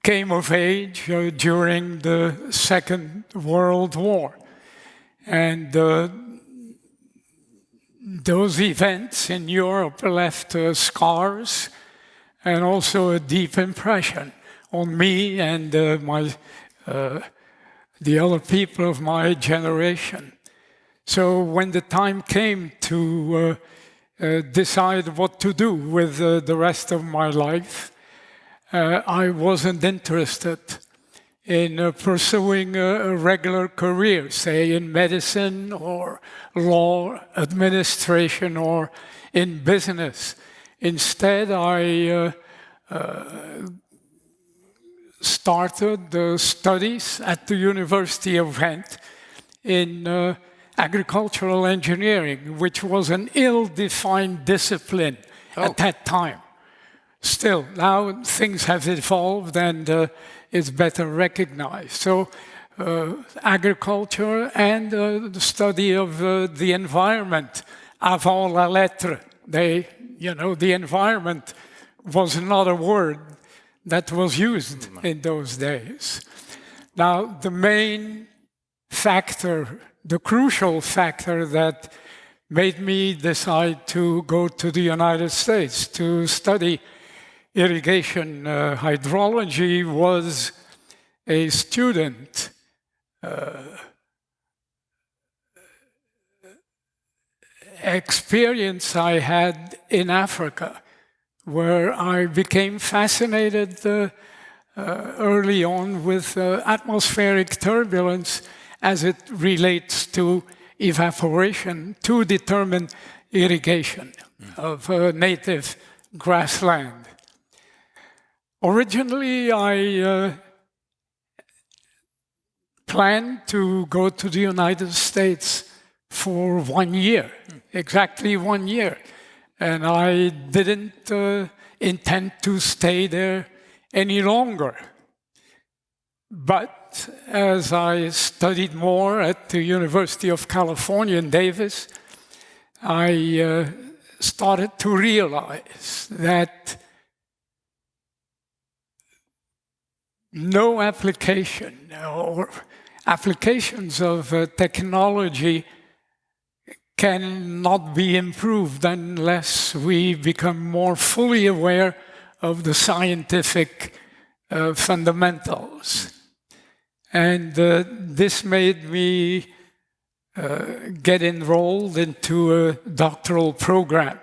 came of age during the Second World War. And those events in Europe left scars and also a deep impression on me and the other people of my generation. So when the time came to decide what to do with the rest of my life, I wasn't interested in pursuing a regular career, say in medicine or law, administration, or in business. Instead, I started studies at the University of Ghent in agricultural engineering, which was an ill-defined discipline at that time. Still, now things have evolved and it's better recognized. So agriculture and the study of the environment, avant la lettre. The environment was not a word that was used in those days. Now, the main factor, the crucial factor that made me decide to go to the United States to study irrigation. Hydrology was a student experience I had in Africa, where I became fascinated early on with atmospheric turbulence as it relates to evaporation to determine irrigation of native grassland. Originally, I planned to go to the United States for 1 year, exactly 1 year. And I didn't intend to stay there any longer. But as I studied more at the University of California in Davis, I started to realize that no application or applications of technology cannot be improved unless we become more fully aware of the scientific fundamentals. And this made me get enrolled into a doctoral program.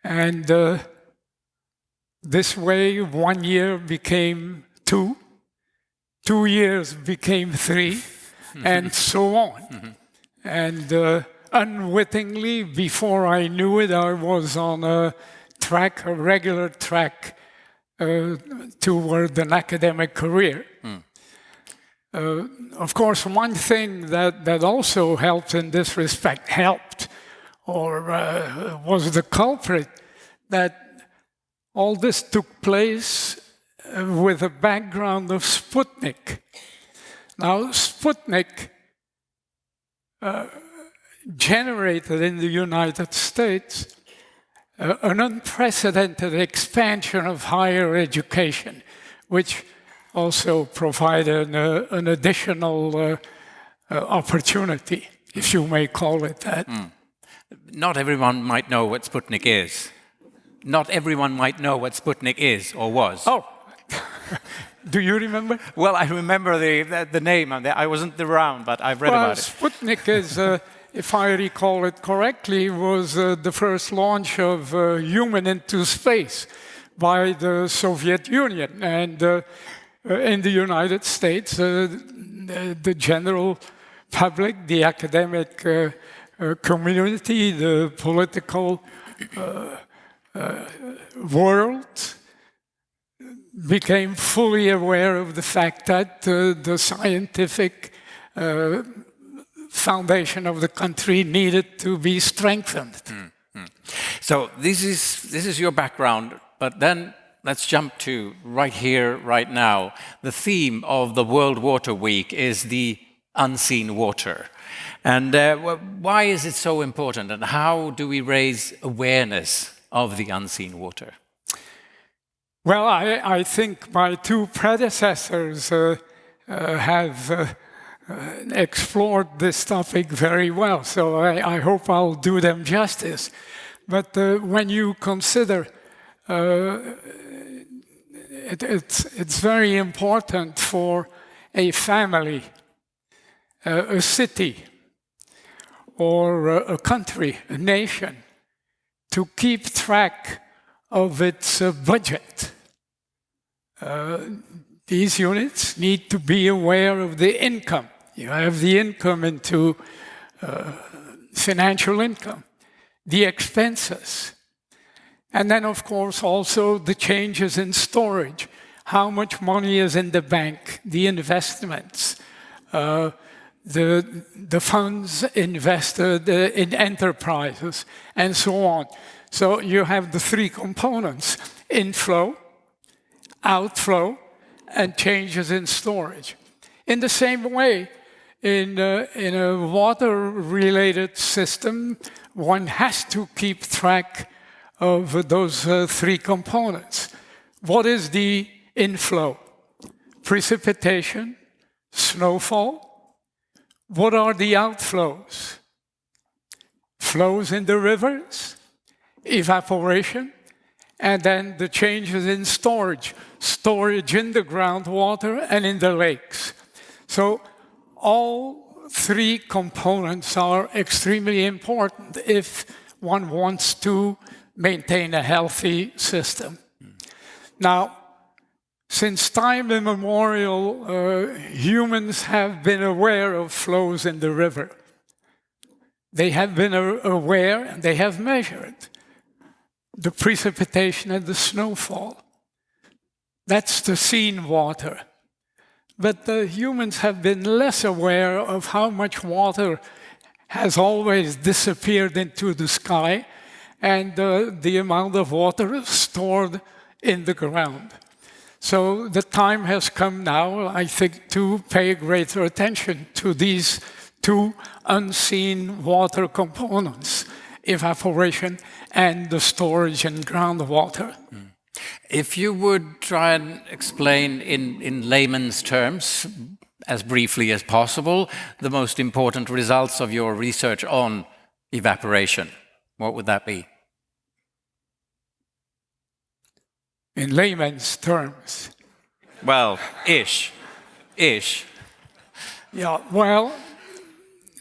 And this way, 1 year became 2, 2 years became 3, and so on. And unwittingly, before I knew it, I was on a track, a regular track, toward an academic career. Of course, one thing that also helped in this respect, was the culprit, that all this took place with a background of Sputnik. Now, Sputnik generated in the United States an unprecedented expansion of higher education, which also provided an additional opportunity, if you may call it that. Not everyone might know what Sputnik is. Not everyone might know what Sputnik is or was. Oh, do you remember? Well, I remember the name. I wasn't around, but I've read about it. Sputnik is, if I recall it correctly, was the first launch of human into space by the Soviet Union. And in the United States, the general public, the academic community, the political world became fully aware of the fact that the scientific foundation of the country needed to be strengthened. So this is your background, but then let's jump to right here, right now. The theme of the World Water Week is the unseen water. And why is it so important, and how do we raise awareness of the unseen water? Well, I think my two predecessors have explored this topic very well, so I hope I'll do them justice. But when you consider it's very important for a family, a city, or a country, a nation, to keep track of its budget. These units need to be aware of the income. You have the income into financial income, the expenses, and then, of course, also the changes in storage. How much money is in the bank, the investments, the funds invested in enterprises, and so on. So you have the three components: inflow, outflow, and changes in storage. In the same way, in a water-related system, one has to keep track of those three components. What is the inflow? Precipitation, snowfall. What are the outflows? flows in the rivers, evaporation, and then the changes in storage in the groundwater and in the lakes. So all three components are extremely important if one wants to maintain a healthy system. Now, since time immemorial, humans have been aware of flows in the river. They have been aware and they have measured the precipitation and the snowfall. That's the seen water. But the humans have been less aware of how much water has always disappeared into the sky and the amount of water stored in the ground. So the time has come now, I think, to pay greater attention to these two unseen water components, evaporation and the storage in groundwater. If you would try and explain in layman's terms, as briefly as possible, the most important results of your research on evaporation, what would that be? In layman's terms? Well, ish. Yeah, well,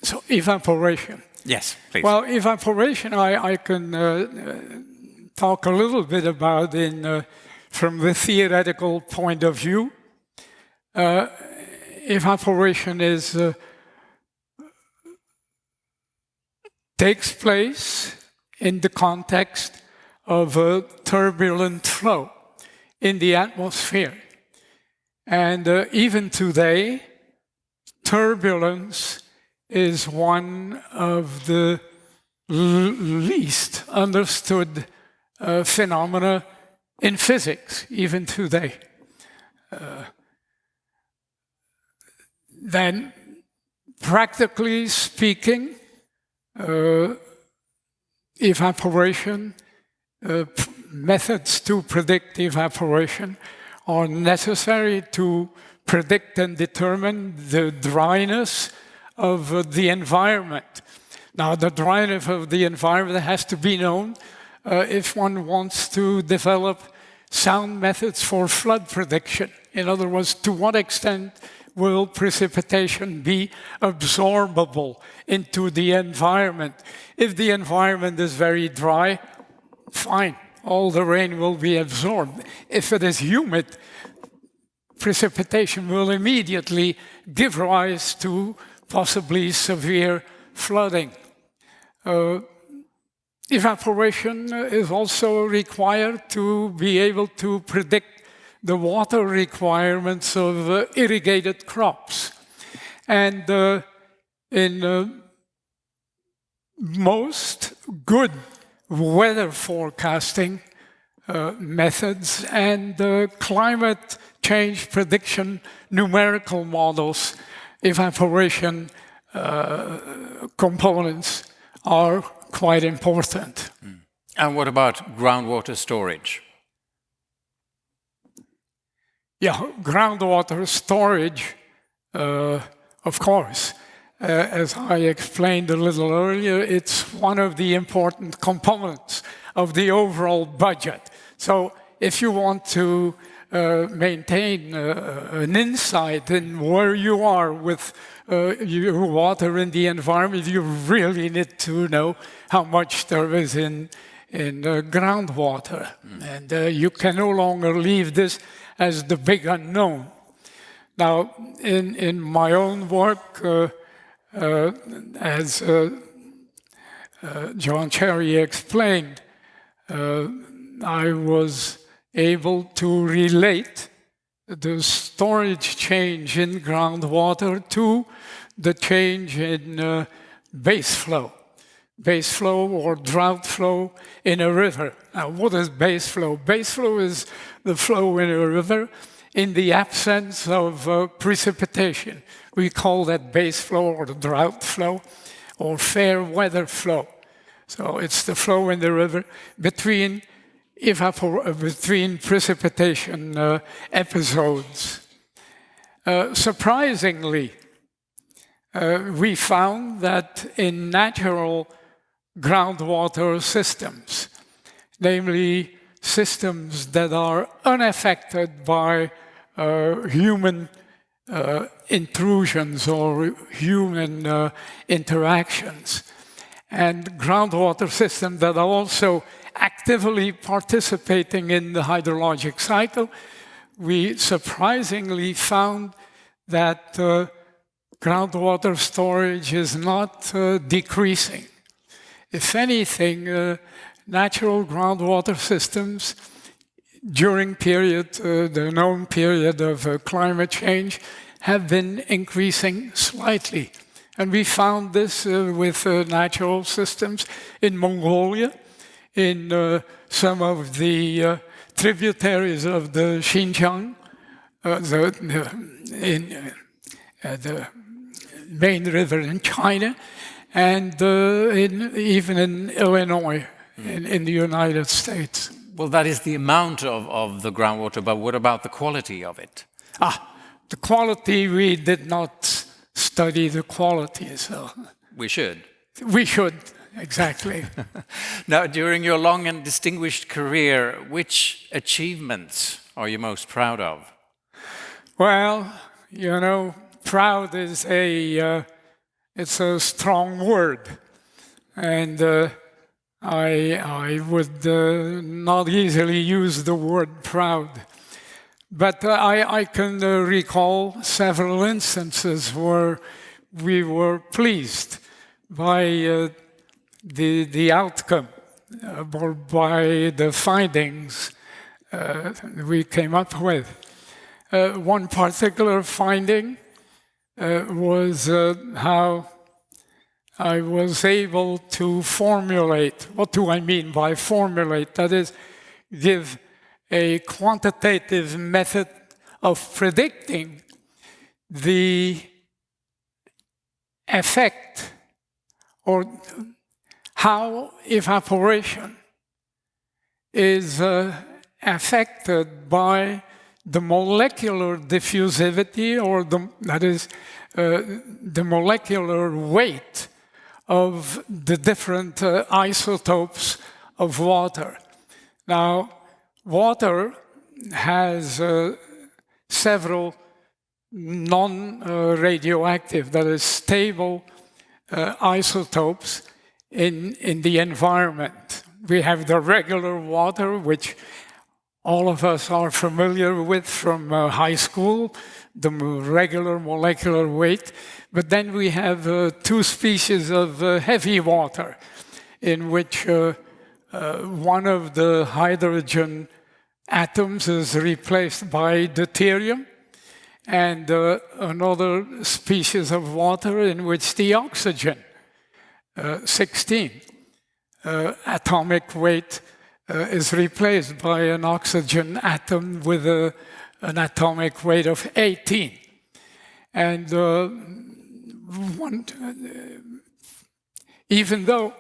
so evaporation. Yes, please. Well, evaporation I can talk a little bit about from the theoretical point of view. Evaporation takes place in the context of a turbulent flow in the atmosphere. And even today, turbulence is one of the least understood phenomena in physics, even today. Then, practically speaking, evaporation, methods to predict evaporation are necessary to predict and determine the dryness of the environment. Now, the dryness of the environment has to be known if one wants to develop sound methods for flood prediction. In other words, to what extent will precipitation be absorbable into the environment? If the environment is very dry, fine, all the rain will be absorbed. If it is humid, precipitation will immediately give rise to possibly severe flooding. Evaporation is also required to be able to predict the water requirements of irrigated crops. And in most good weather forecasting methods and climate change prediction numerical models, evaporation components are quite important. And what about groundwater storage? Yeah, groundwater storage, of course. As I explained a little earlier, it's one of the important components of the overall budget. So if you want to maintain an insight in where you are with your water in the environment, you really need to know how much there is in groundwater. And you can no longer leave this as the big unknown. Now, in my own work, as John Cherry explained, I was able to relate the storage change in groundwater to the change in base flow or drought flow in a river. Now, what is base flow? Base flow is the flow in a river in the absence of precipitation. We call that base flow or the drought flow or fair weather flow. So it's the flow in the river between precipitation episodes. Surprisingly, we found that in natural groundwater systems, namely systems that are unaffected by human intrusions or human interactions, and groundwater systems that are also actively participating in the hydrologic cycle. We surprisingly found that groundwater storage is not decreasing. If anything, natural groundwater systems during the known period of climate change have been increasing slightly. And we found this with natural systems in Mongolia, in some of the tributaries of the Xinjiang, the main river in China, and even in Illinois, in the United States. Well, that is the amount of the groundwater, but what about the quality of it? The quality, we did not study the quality, so... We should. We should, exactly. Now, during your long and distinguished career, which achievements are you most proud of? Well, you know, proud is it's a strong word. And I would not easily use the word proud. But I can recall several instances where we were pleased by the outcome or by the findings we came up with. One particular finding was how I was able to formulate. What do I mean by formulate? That is, give a quantitative method of predicting the effect or how evaporation is affected by the molecular diffusivity, or that is, the molecular weight of the different isotopes of water. Now, water has several non-radioactive, that is, stable isotopes in the environment. We have the regular water, which all of us are familiar with from high school, the regular molecular weight. But then we have two species of heavy water, in which one of the hydrogen atoms is replaced by deuterium, and another species of water in which the oxygen, 16 atomic weight, is replaced by an oxygen atom with an atomic weight of 18. And even though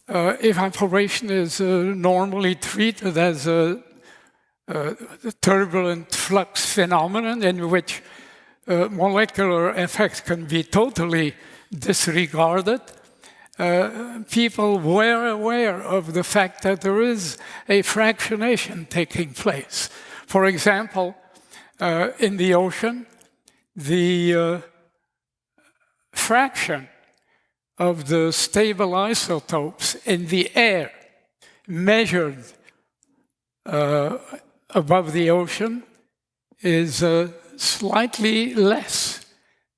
evaporation is normally treated as a turbulent flux phenomenon in which molecular effects can be totally disregarded, people were aware of the fact that there is a fractionation taking place. For example, in the ocean, the fraction of the stable isotopes in the air measured above the ocean is slightly less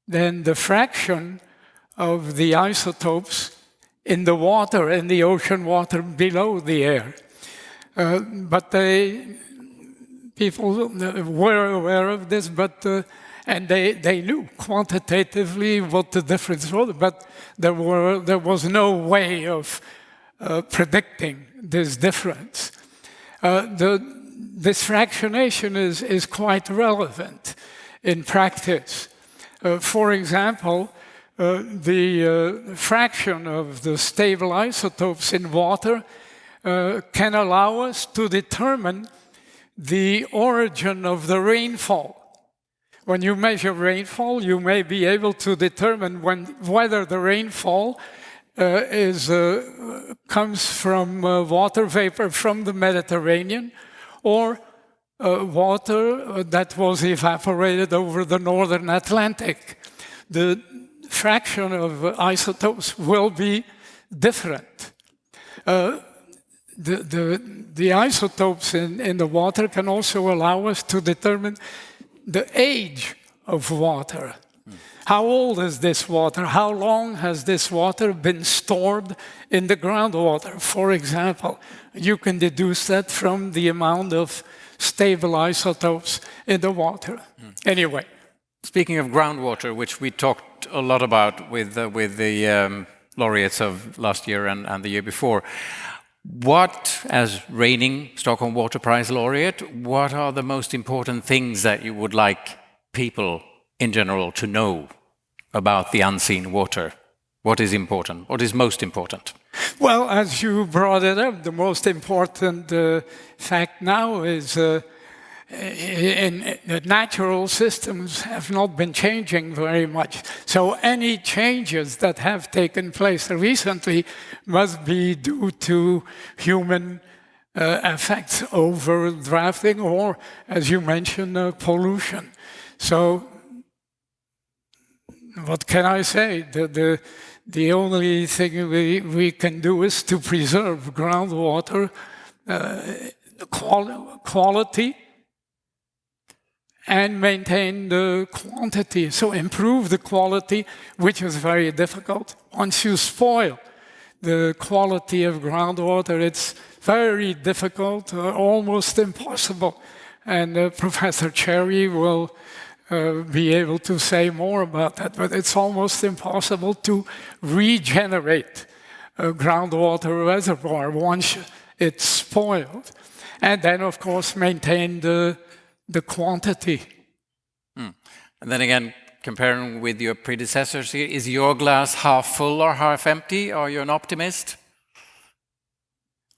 than the fraction of the isotopes in the water, in the ocean water below the air. But people were aware of this, but and they knew quantitatively what the difference was, but there was no way of predicting this difference. This fractionation is quite relevant in practice. For example, the fraction of the stable isotopes in water can allow us to determine the origin of the rainfall. When you measure rainfall, you may be able to determine whether the rainfall comes from water vapor from the Mediterranean, or water that was evaporated over the northern Atlantic. The fraction of isotopes will be different. The isotopes in the water can also allow us to determine the age of water. How old is this water? How long has this water been stored in the groundwater? For example, you can deduce that from the amount of stable isotopes in the water. Anyway. Speaking of groundwater, which we talked a lot about with the laureates of last year and the year before, what, as reigning Stockholm Water Prize Laureate, what are the most important things that you would like people in general to know about the unseen water? What is important? What is most important? Well, as you brought it up, the most important fact now is the natural systems have not been changing very much. So any changes that have taken place recently must be due to human effects, overdrafting, or, as you mentioned, pollution. So what can I say? The only thing we can do is to preserve groundwater quality and maintain the quantity. So improve the quality, which is very difficult. Once you spoil the quality of groundwater, it's very difficult, almost impossible. And Professor Cherry will be able to say more about that, but it's almost impossible to regenerate a groundwater reservoir once it's spoiled. And then, of course, maintain the quantity. And then again, comparing with your predecessors here, is your glass half full or half empty? Are you an optimist?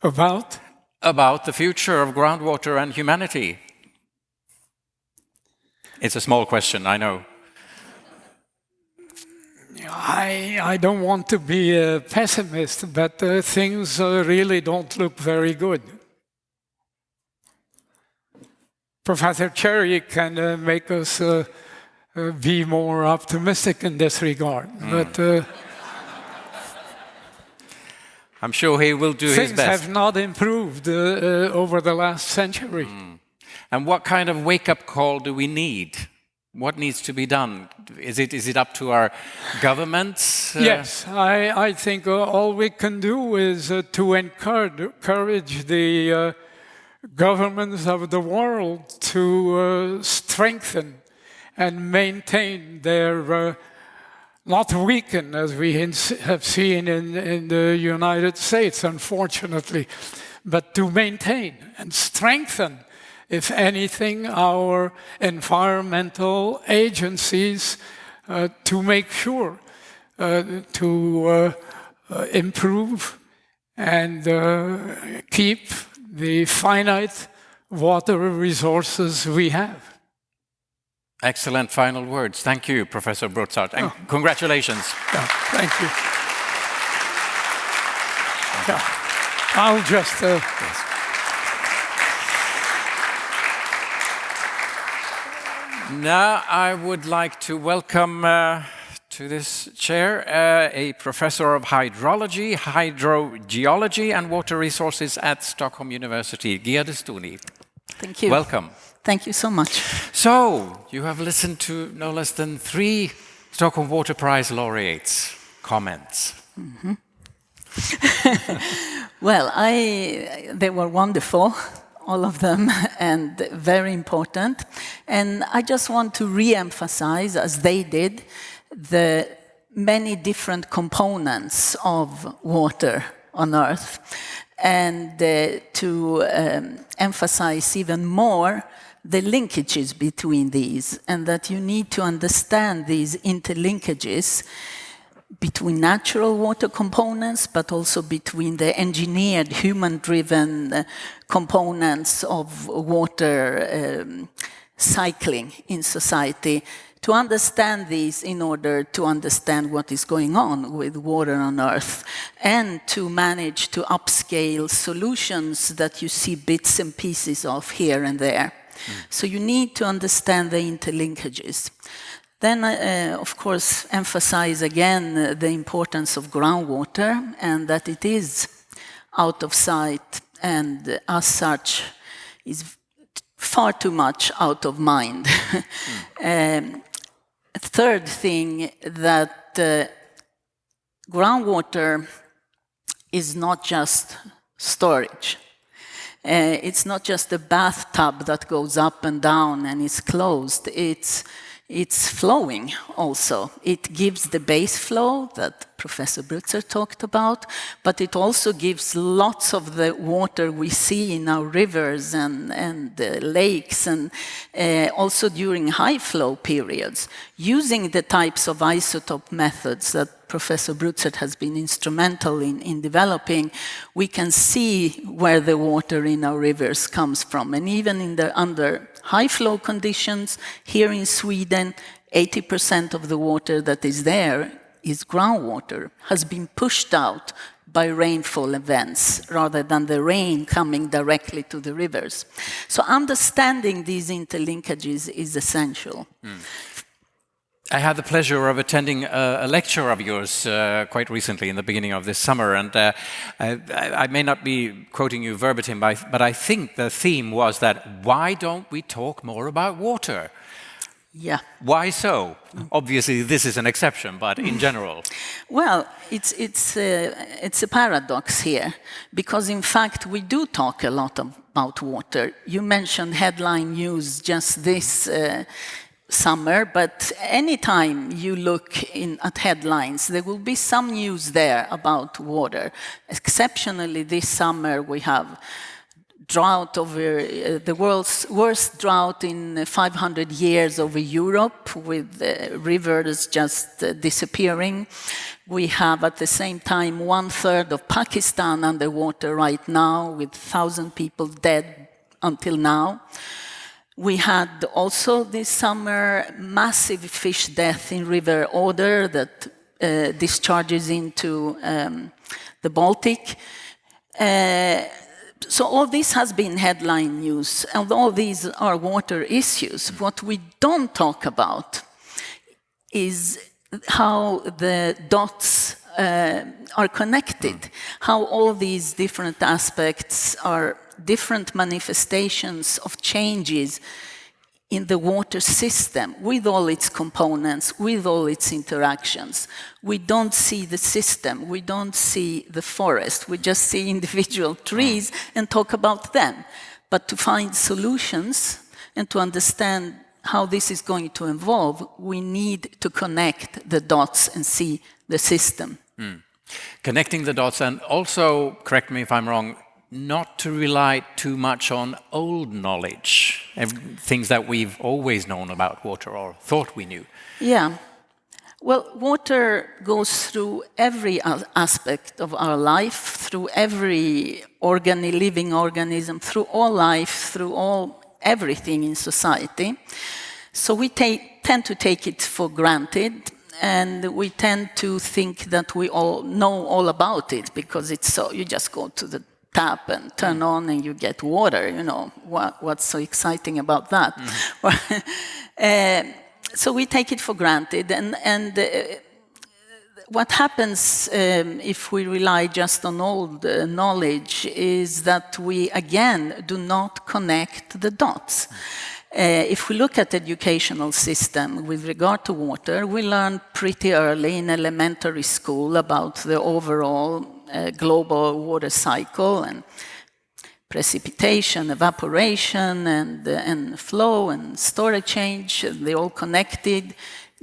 About? About the future of groundwater and humanity. It's a small question, I know. I don't want to be a pessimist, but things really don't look very good. Professor Cherry can make us be more optimistic in this regard, but I'm sure he will do his best. Things have not improved over the last century. And what kind of wake-up call do we need? What needs to be done? Is it up to our governments? Yes, I think all we can do is to encourage the governments of the world to strengthen and maintain their, not weaken, as we have seen in the United States, unfortunately, but to maintain and strengthen, if anything, our environmental agencies to make sure to improve and keep the finite water resources we have. Excellent final words. Thank you, Professor Brutsaert, and congratulations. Yeah, thank you. Yeah, I'll just... Yes. Now I would like to welcome to this chair a professor of hydrology, hydrogeology and water resources at Stockholm University, Gia de Stoni. Thank you. Welcome. Thank you so much. So, you have listened to no less than 3 Stockholm Water Prize laureates' comments. Mm-hmm. Well, they were wonderful, all of them, and very important. And I just want to re-emphasize, as they did, the many different components of water on Earth, and to emphasize even more the linkages between these, and that you need to understand these interlinkages between natural water components, but also between the engineered, human-driven components of water cycling in society, to understand these in order to understand what is going on with water on Earth and to manage to upscale solutions that you see bits and pieces of here and there. So you need to understand the interlinkages. Then, of course, emphasize again the importance of groundwater and that it is out of sight and as such is far too much out of mind. Third thing, that groundwater is not just storage. It's not just a bathtub that goes up and down and is closed. It's flowing also. It gives the base flow that Professor Brutsaert talked about, but it also gives lots of the water we see in our rivers and lakes, and also during high flow periods. Using the types of isotope methods that Professor Brutsaert has been instrumental in developing, we can see where the water in our rivers comes from. And even under high flow conditions, here in Sweden, 80% of the water that is there is groundwater, has been pushed out by rainfall events rather than the rain coming directly to the rivers. So understanding these interlinkages is essential. I had the pleasure of attending a lecture of yours quite recently in the beginning of this summer, and I may not be quoting you verbatim, but I think the theme was that why don't we talk more about water? Yeah. Why so? Obviously, this is an exception, but in general. Well, it's a paradox here, because in fact we do talk a lot about water. You mentioned headline news just this summer, but anytime you look at headlines, there will be some news there about water. Exceptionally, this summer we have drought over the world's worst drought in 500 years over Europe, with rivers just disappearing. We have at the same time 1/3 of Pakistan underwater right now, with 1,000 people dead until now. We had also this summer massive fish death in River Oder that discharges into the Baltic. So all this has been headline news, and all these are water issues. What we don't talk about is how the dots are connected, how all these different aspects are different manifestations of changes in the water system, with all its components, with all its interactions. We don't see the system, we don't see the forest, we just see individual trees and talk about them. But to find solutions and to understand how this is going to evolve, we need to connect the dots and see the system. Connecting the dots, and also, correct me if I'm wrong, not to rely too much on old knowledge, things that we've always known about water or thought we knew. Yeah. Well, water goes through every aspect of our life, through every living organism, through all life, through everything in society. So we tend to take it for granted, and we tend to think that we all know all about it, because it's so, you just go to the tap and turn on and you get water, you know, what's so exciting about that? So we take it for granted, and what happens if we rely just on old knowledge is that we, again, do not connect the dots. If we look at the educational system with regard to water, we learn pretty early in elementary school about the overall global water cycle and precipitation, evaporation, and flow and storage change. They're all connected.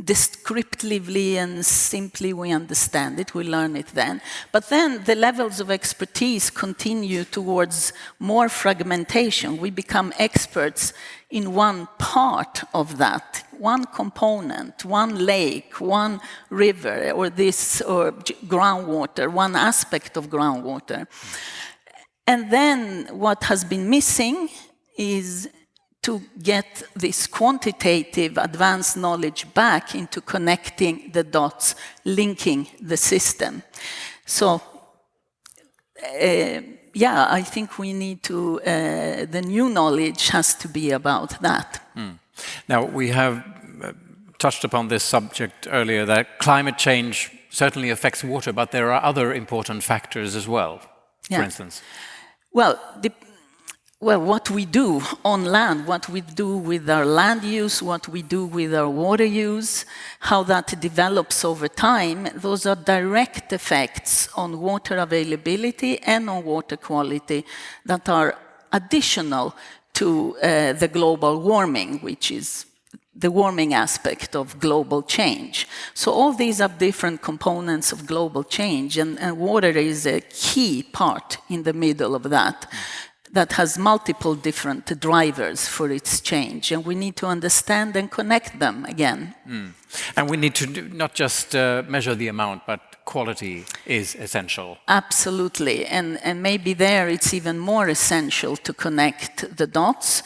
Descriptively and simply we understand it, we learn it then. But then the levels of expertise continue towards more fragmentation. We become experts in one part of that, one component, one lake, one river, or groundwater, one aspect of groundwater. And then what has been missing is to get this quantitative advanced knowledge back into connecting the dots, linking the system. So, yeah, I think we need to, the new knowledge has to be about that. Now, we have touched upon this subject earlier, that climate change certainly affects water, but there are other important factors as well, for instance. Well, what we do on land, what we do with our land use, what we do with our water use, how that develops over time, those are direct effects on water availability and on water quality that are additional to the global warming, which is the warming aspect of global change. So all these are different components of global change, and water is a key part in the middle of that. That has multiple different drivers for its change, and we need to understand and connect them again. And we need to not just measure the amount, but quality is essential. Absolutely, and maybe there it's even more essential to connect the dots.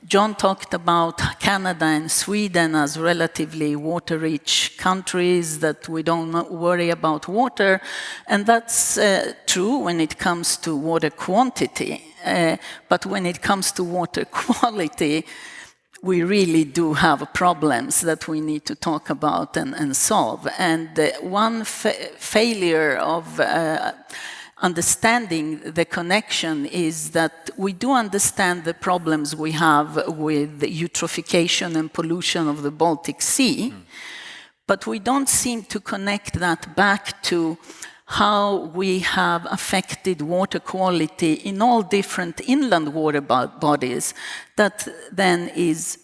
John talked about Canada and Sweden as relatively water-rich countries, that we don't worry about water, and that's true when it comes to water quantity. But when it comes to water quality, we really do have problems that we need to talk about and solve. And one failure of understanding the connection is that we do understand the problems we have with the eutrophication and pollution of the Baltic Sea, but we don't seem to connect that back to how we have affected water quality in all different inland water bodies that then is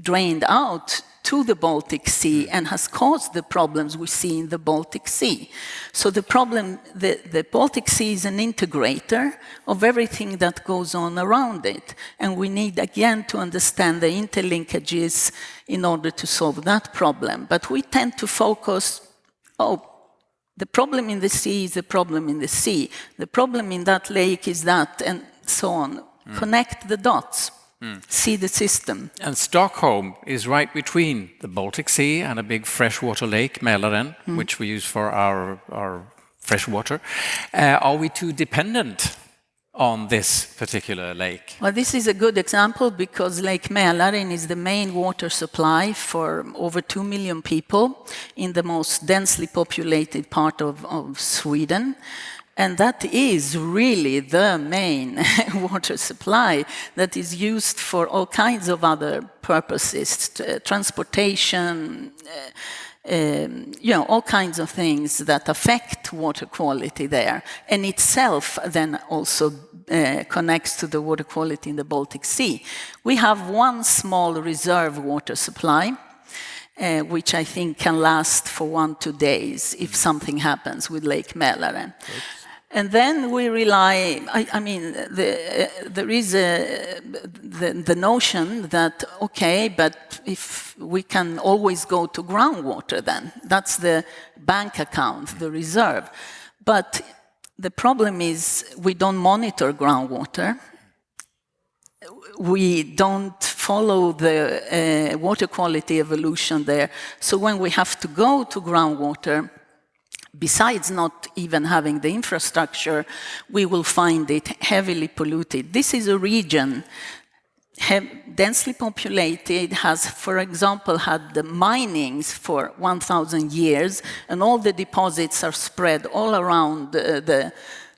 drained out to the Baltic Sea and has caused the problems we see in the Baltic Sea. So the problem, the Baltic Sea is an integrator of everything that goes on around it. And we need, again, to understand the interlinkages in order to solve that problem. But we tend to focus, the problem in the sea is the problem in the sea. The problem in that lake is that, and so on. Connect the dots. See the system. And Stockholm is right between the Baltic Sea and a big freshwater lake, Mälaren, which we use for our freshwater. Are we too dependent on this particular lake? Well, this is a good example because Lake Mälaren is the main water supply for over 2 million people in the most densely populated part of Sweden. And that is really the main water supply that is used for all kinds of other purposes, transportation, all kinds of things that affect water quality there. And itself then also connects to the water quality in the Baltic Sea. We have one small reserve water supply, which I think can last for 1-2 days if something happens with Lake Mälaren. And then we rely, there is the notion that, okay, but if we can always go to groundwater then, that's the bank account, the reserve. But the problem is we don't monitor groundwater. We don't follow the water quality evolution there. So when we have to go to groundwater, besides not even having the infrastructure, we will find it heavily polluted. This is a region densely populated, has, for example, had the minings for 1,000 years, and all the deposits are spread all around the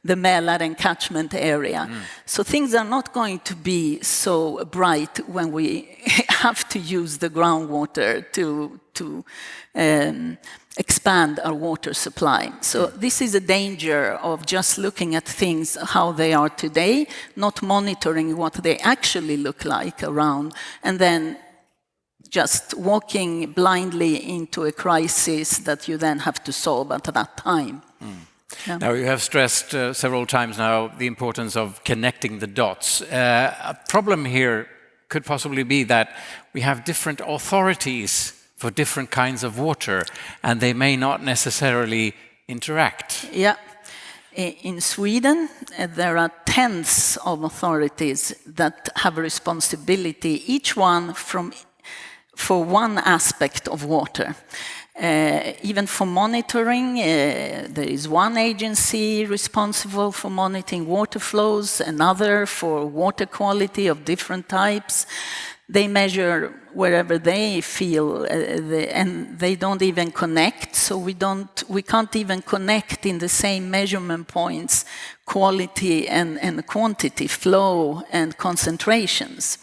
Mälaren catchment area. So things are not going to be so bright when we have to use the groundwater to expand our water supply. So this is a danger of just looking at things how they are today, not monitoring what they actually look like around, and then just walking blindly into a crisis that you then have to solve at that time. Yeah. Now, you have stressed several times now the importance of connecting the dots. A problem here could possibly be that we have different authorities for different kinds of water, and they may not necessarily interact. Yeah, In Sweden, there are tens of authorities that have a responsibility, each one for one aspect of water. Even for monitoring, there is one agency responsible for monitoring water flows, another for water quality of different types. They measure wherever they feel, and they don't even connect, so we can't even connect in the same measurement points, quality and quantity, flow and concentrations.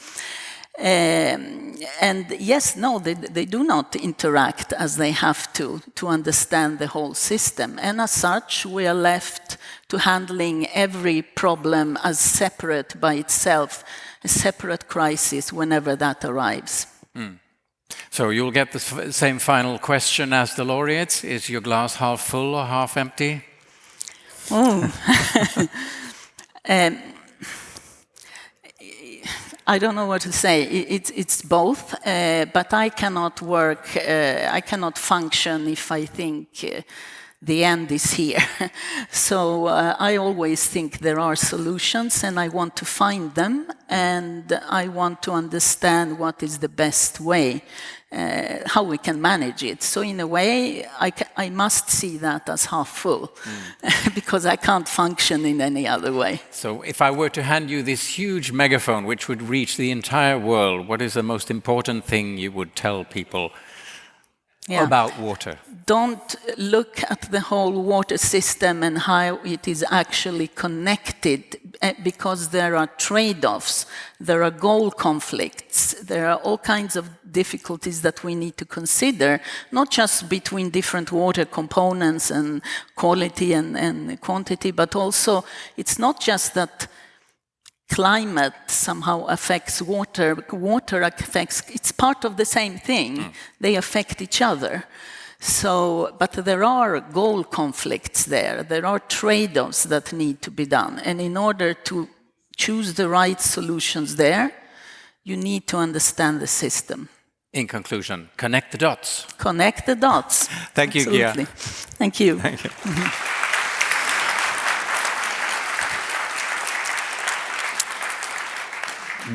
And yes, no, they do not interact as they have to understand the whole system. And as such, we are left to handling every problem as separate by itself, a separate crisis whenever that arrives. So you'll get the same final question as the laureates. Is your glass half full or half empty? Oh. I don't know what to say. It's both, but I cannot work, I cannot function if I think the end is here. So I always think there are solutions and I want to find them, and I want to understand what is the best way, how we can manage it. So in a way, I must see that as half full, because I can't function in any other way. So if I were to hand you this huge megaphone which would reach the entire world, what is the most important thing you would tell people about water? Don't look at the whole water system and how it is actually connected, because there are trade-offs, there are goal conflicts, there are all kinds of difficulties that we need to consider, not just between different water components and quality and quantity, but also it's not just that climate somehow affects water. Water affects, it's part of the same thing. They affect each other. So, but there are goal conflicts there. There are trade-offs that need to be done. And in order to choose the right solutions there, you need to understand the system. In conclusion, connect the dots. Connect the dots. Thank you, Gia. Thank you. Thank you.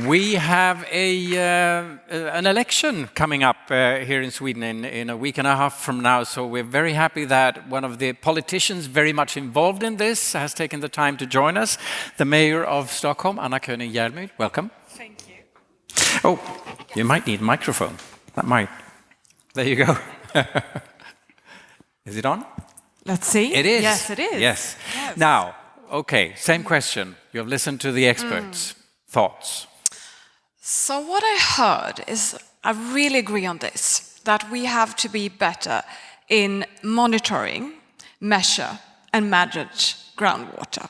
We have an election coming up here in Sweden in a week and a half from now, so we're very happy that one of the politicians very much involved in this has taken the time to join us. The mayor of Stockholm, Anna König-Jermyd, welcome. Thank you. Oh, you might need a microphone. That might. There you go. Is it on? Let's see. It is. Yes, it is. Yes. Now, okay, same question. You have listened to the experts. Thoughts? So what I heard is, I really agree on this, that we have to be better in monitoring, measure and manage groundwater.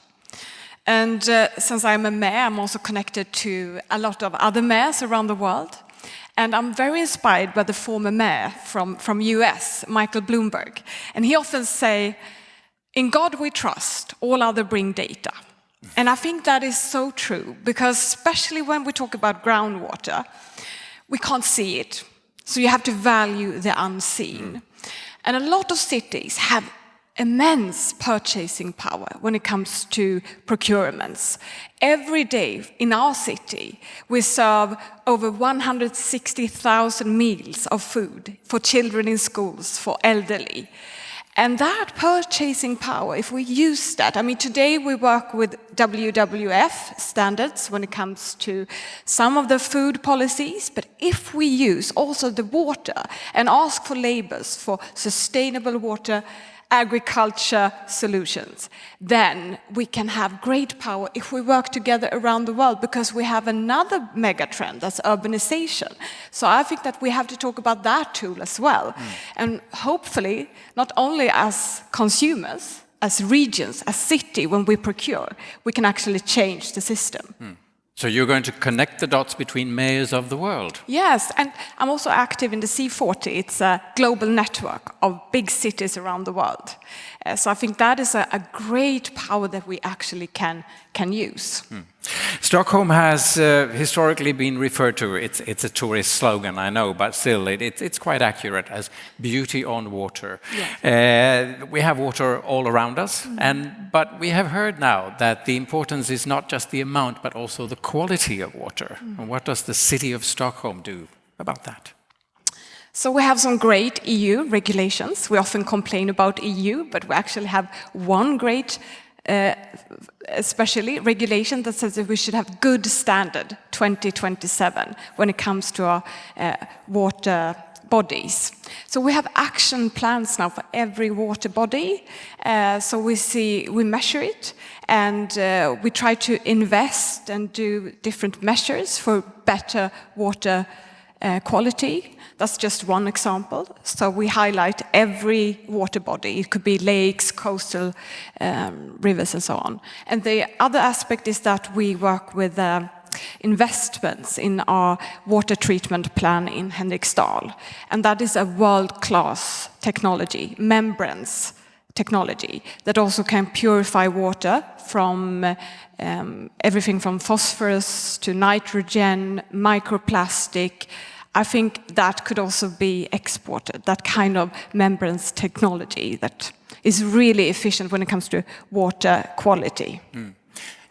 And since I'm a mayor, I'm also connected to a lot of other mayors around the world. And I'm very inspired by the former mayor from US, Michael Bloomberg. And he often say, in God we trust, all other bring data. And I think that is so true, because especially when we talk about groundwater, we can't see it. So you have to value the unseen. And a lot of cities have immense purchasing power when it comes to procurements. Every day in our city, we serve over 160,000 meals of food for children in schools, for elderly. And that purchasing power, if we use that, I mean, today we work with WWF standards when it comes to some of the food policies, but if we use also the water and ask for labels for sustainable water, agriculture solutions, then we can have great power if we work together around the world, because we have another mega trend, that's urbanization. So I think that we have to talk about that tool as well. And hopefully, not only as consumers, as regions, as city, when we procure, we can actually change the system. So you're going to connect the dots between mayors of the world? Yes, and I'm also active in the C40. It's a global network of big cities around the world. So I think that is a great power that we actually can use. Stockholm has historically been referred to, it's a tourist slogan, I know, but still it's quite accurate, as beauty on water. Yes. We have water all around us, but we have heard now that the importance is not just the amount, but also the quality of water. And what does the city of Stockholm do about that? So we have some great EU regulations. We often complain about EU, but we actually have one great especially regulation that says that we should have good standard 2027 when it comes to our water bodies. So we have action plans now for every water body. So we measure it, and we try to invest and do different measures for better water quality. That's just one example. So we highlight every water body. It could be lakes, coastal rivers, and so on. And the other aspect is that we work with investments in our water treatment plan in Henriksdal. And that is a world-class technology, membranes technology, that also can purify water from everything from phosphorus to nitrogen, microplastic. I think that could also be exported, that kind of membranes technology that is really efficient when it comes to water quality.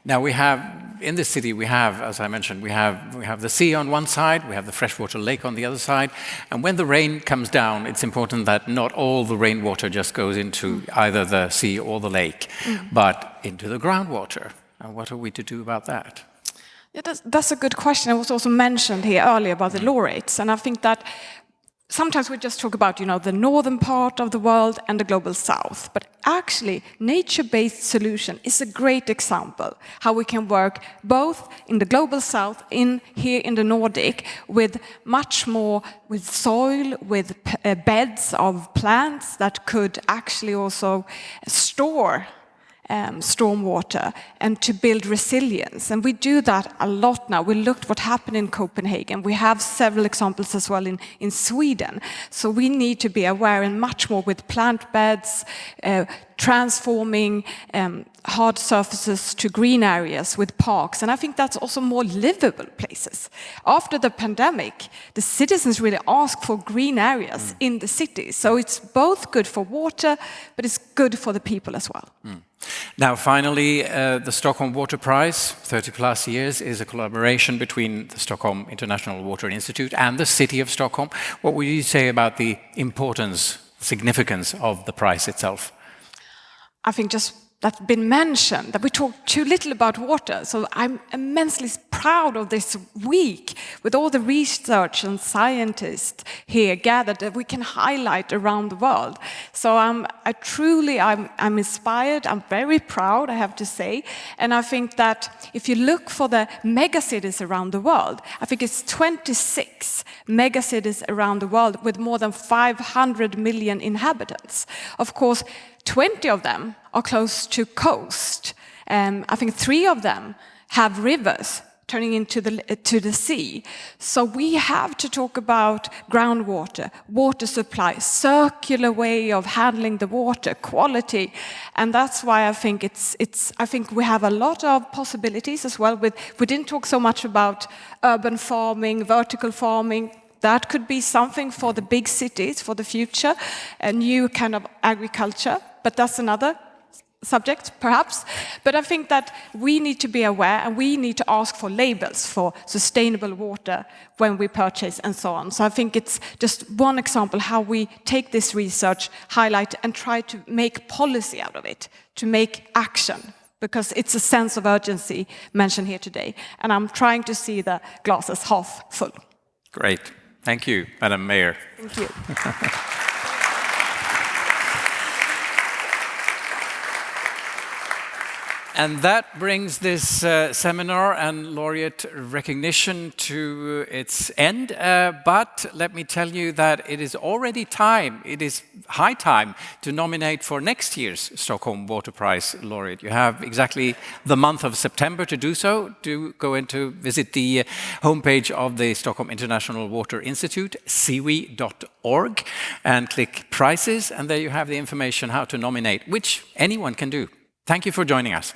Now we have, in the city, we have, as I mentioned, we have the sea on one side, we have the freshwater lake on the other side, and when the rain comes down, it's important that not all the rainwater just goes into either the sea or the lake, but into the groundwater. And what are we to do about that? Yeah, that's a good question. It was also mentioned here earlier about the laureates, and I think that sometimes we just talk about, the northern part of the world and the global south, but actually nature-based solution is a great example how we can work both in the global south, here in the Nordic, with much more with soil, with beds of plants that could actually also store stormwater and to build resilience. And we do that a lot now. We looked what happened in Copenhagen. We have several examples as well in Sweden. So we need to be aware and much more with plant beds, transforming hard surfaces to green areas with parks. And I think that's also more livable places. After the pandemic, the citizens really ask for green areas in the cities. So it's both good for water, but it's good for the people as well. Now, finally, the Stockholm Water Prize, 30 plus years, is a collaboration between the Stockholm International Water Institute and the city of Stockholm. What would you say about the importance, significance of the prize itself? I think just that's been mentioned, that we talk too little about water. So I'm immensely proud of this week with all the research and scientists here gathered that we can highlight around the world. So I'm inspired, I'm very proud, I have to say. And I think that if you look for the megacities around the world, I think it's 26 megacities around the world with more than 500 million inhabitants. Of course, 20 of them are close to coast. I think 3 of them have rivers turning into the sea. So we have to talk about groundwater, water supply, circular way of handling the water, quality, and that's why I think I think we have a lot of possibilities as well. We didn't talk so much about urban farming, vertical farming. That could be something for the big cities for the future, a new kind of agriculture, but that's another subject, perhaps. But I think that we need to be aware and we need to ask for labels for sustainable water when we purchase and so on. So I think it's just one example how we take this research, highlight and try to make policy out of it, to make action, because it's a sense of urgency mentioned here today. And I'm trying to see the glass as half full. Great. Thank you, Madam Mayor. Thank you. And that brings this seminar and laureate recognition to its end. But let me tell you that it is already time, it is high time to nominate for next year's Stockholm Water Prize Laureate. You have exactly the month of September to do so. Do go in to visit the homepage of the Stockholm International Water Institute, siwi.org, and click prizes. And there you have the information how to nominate, which anyone can do. Thank you for joining us.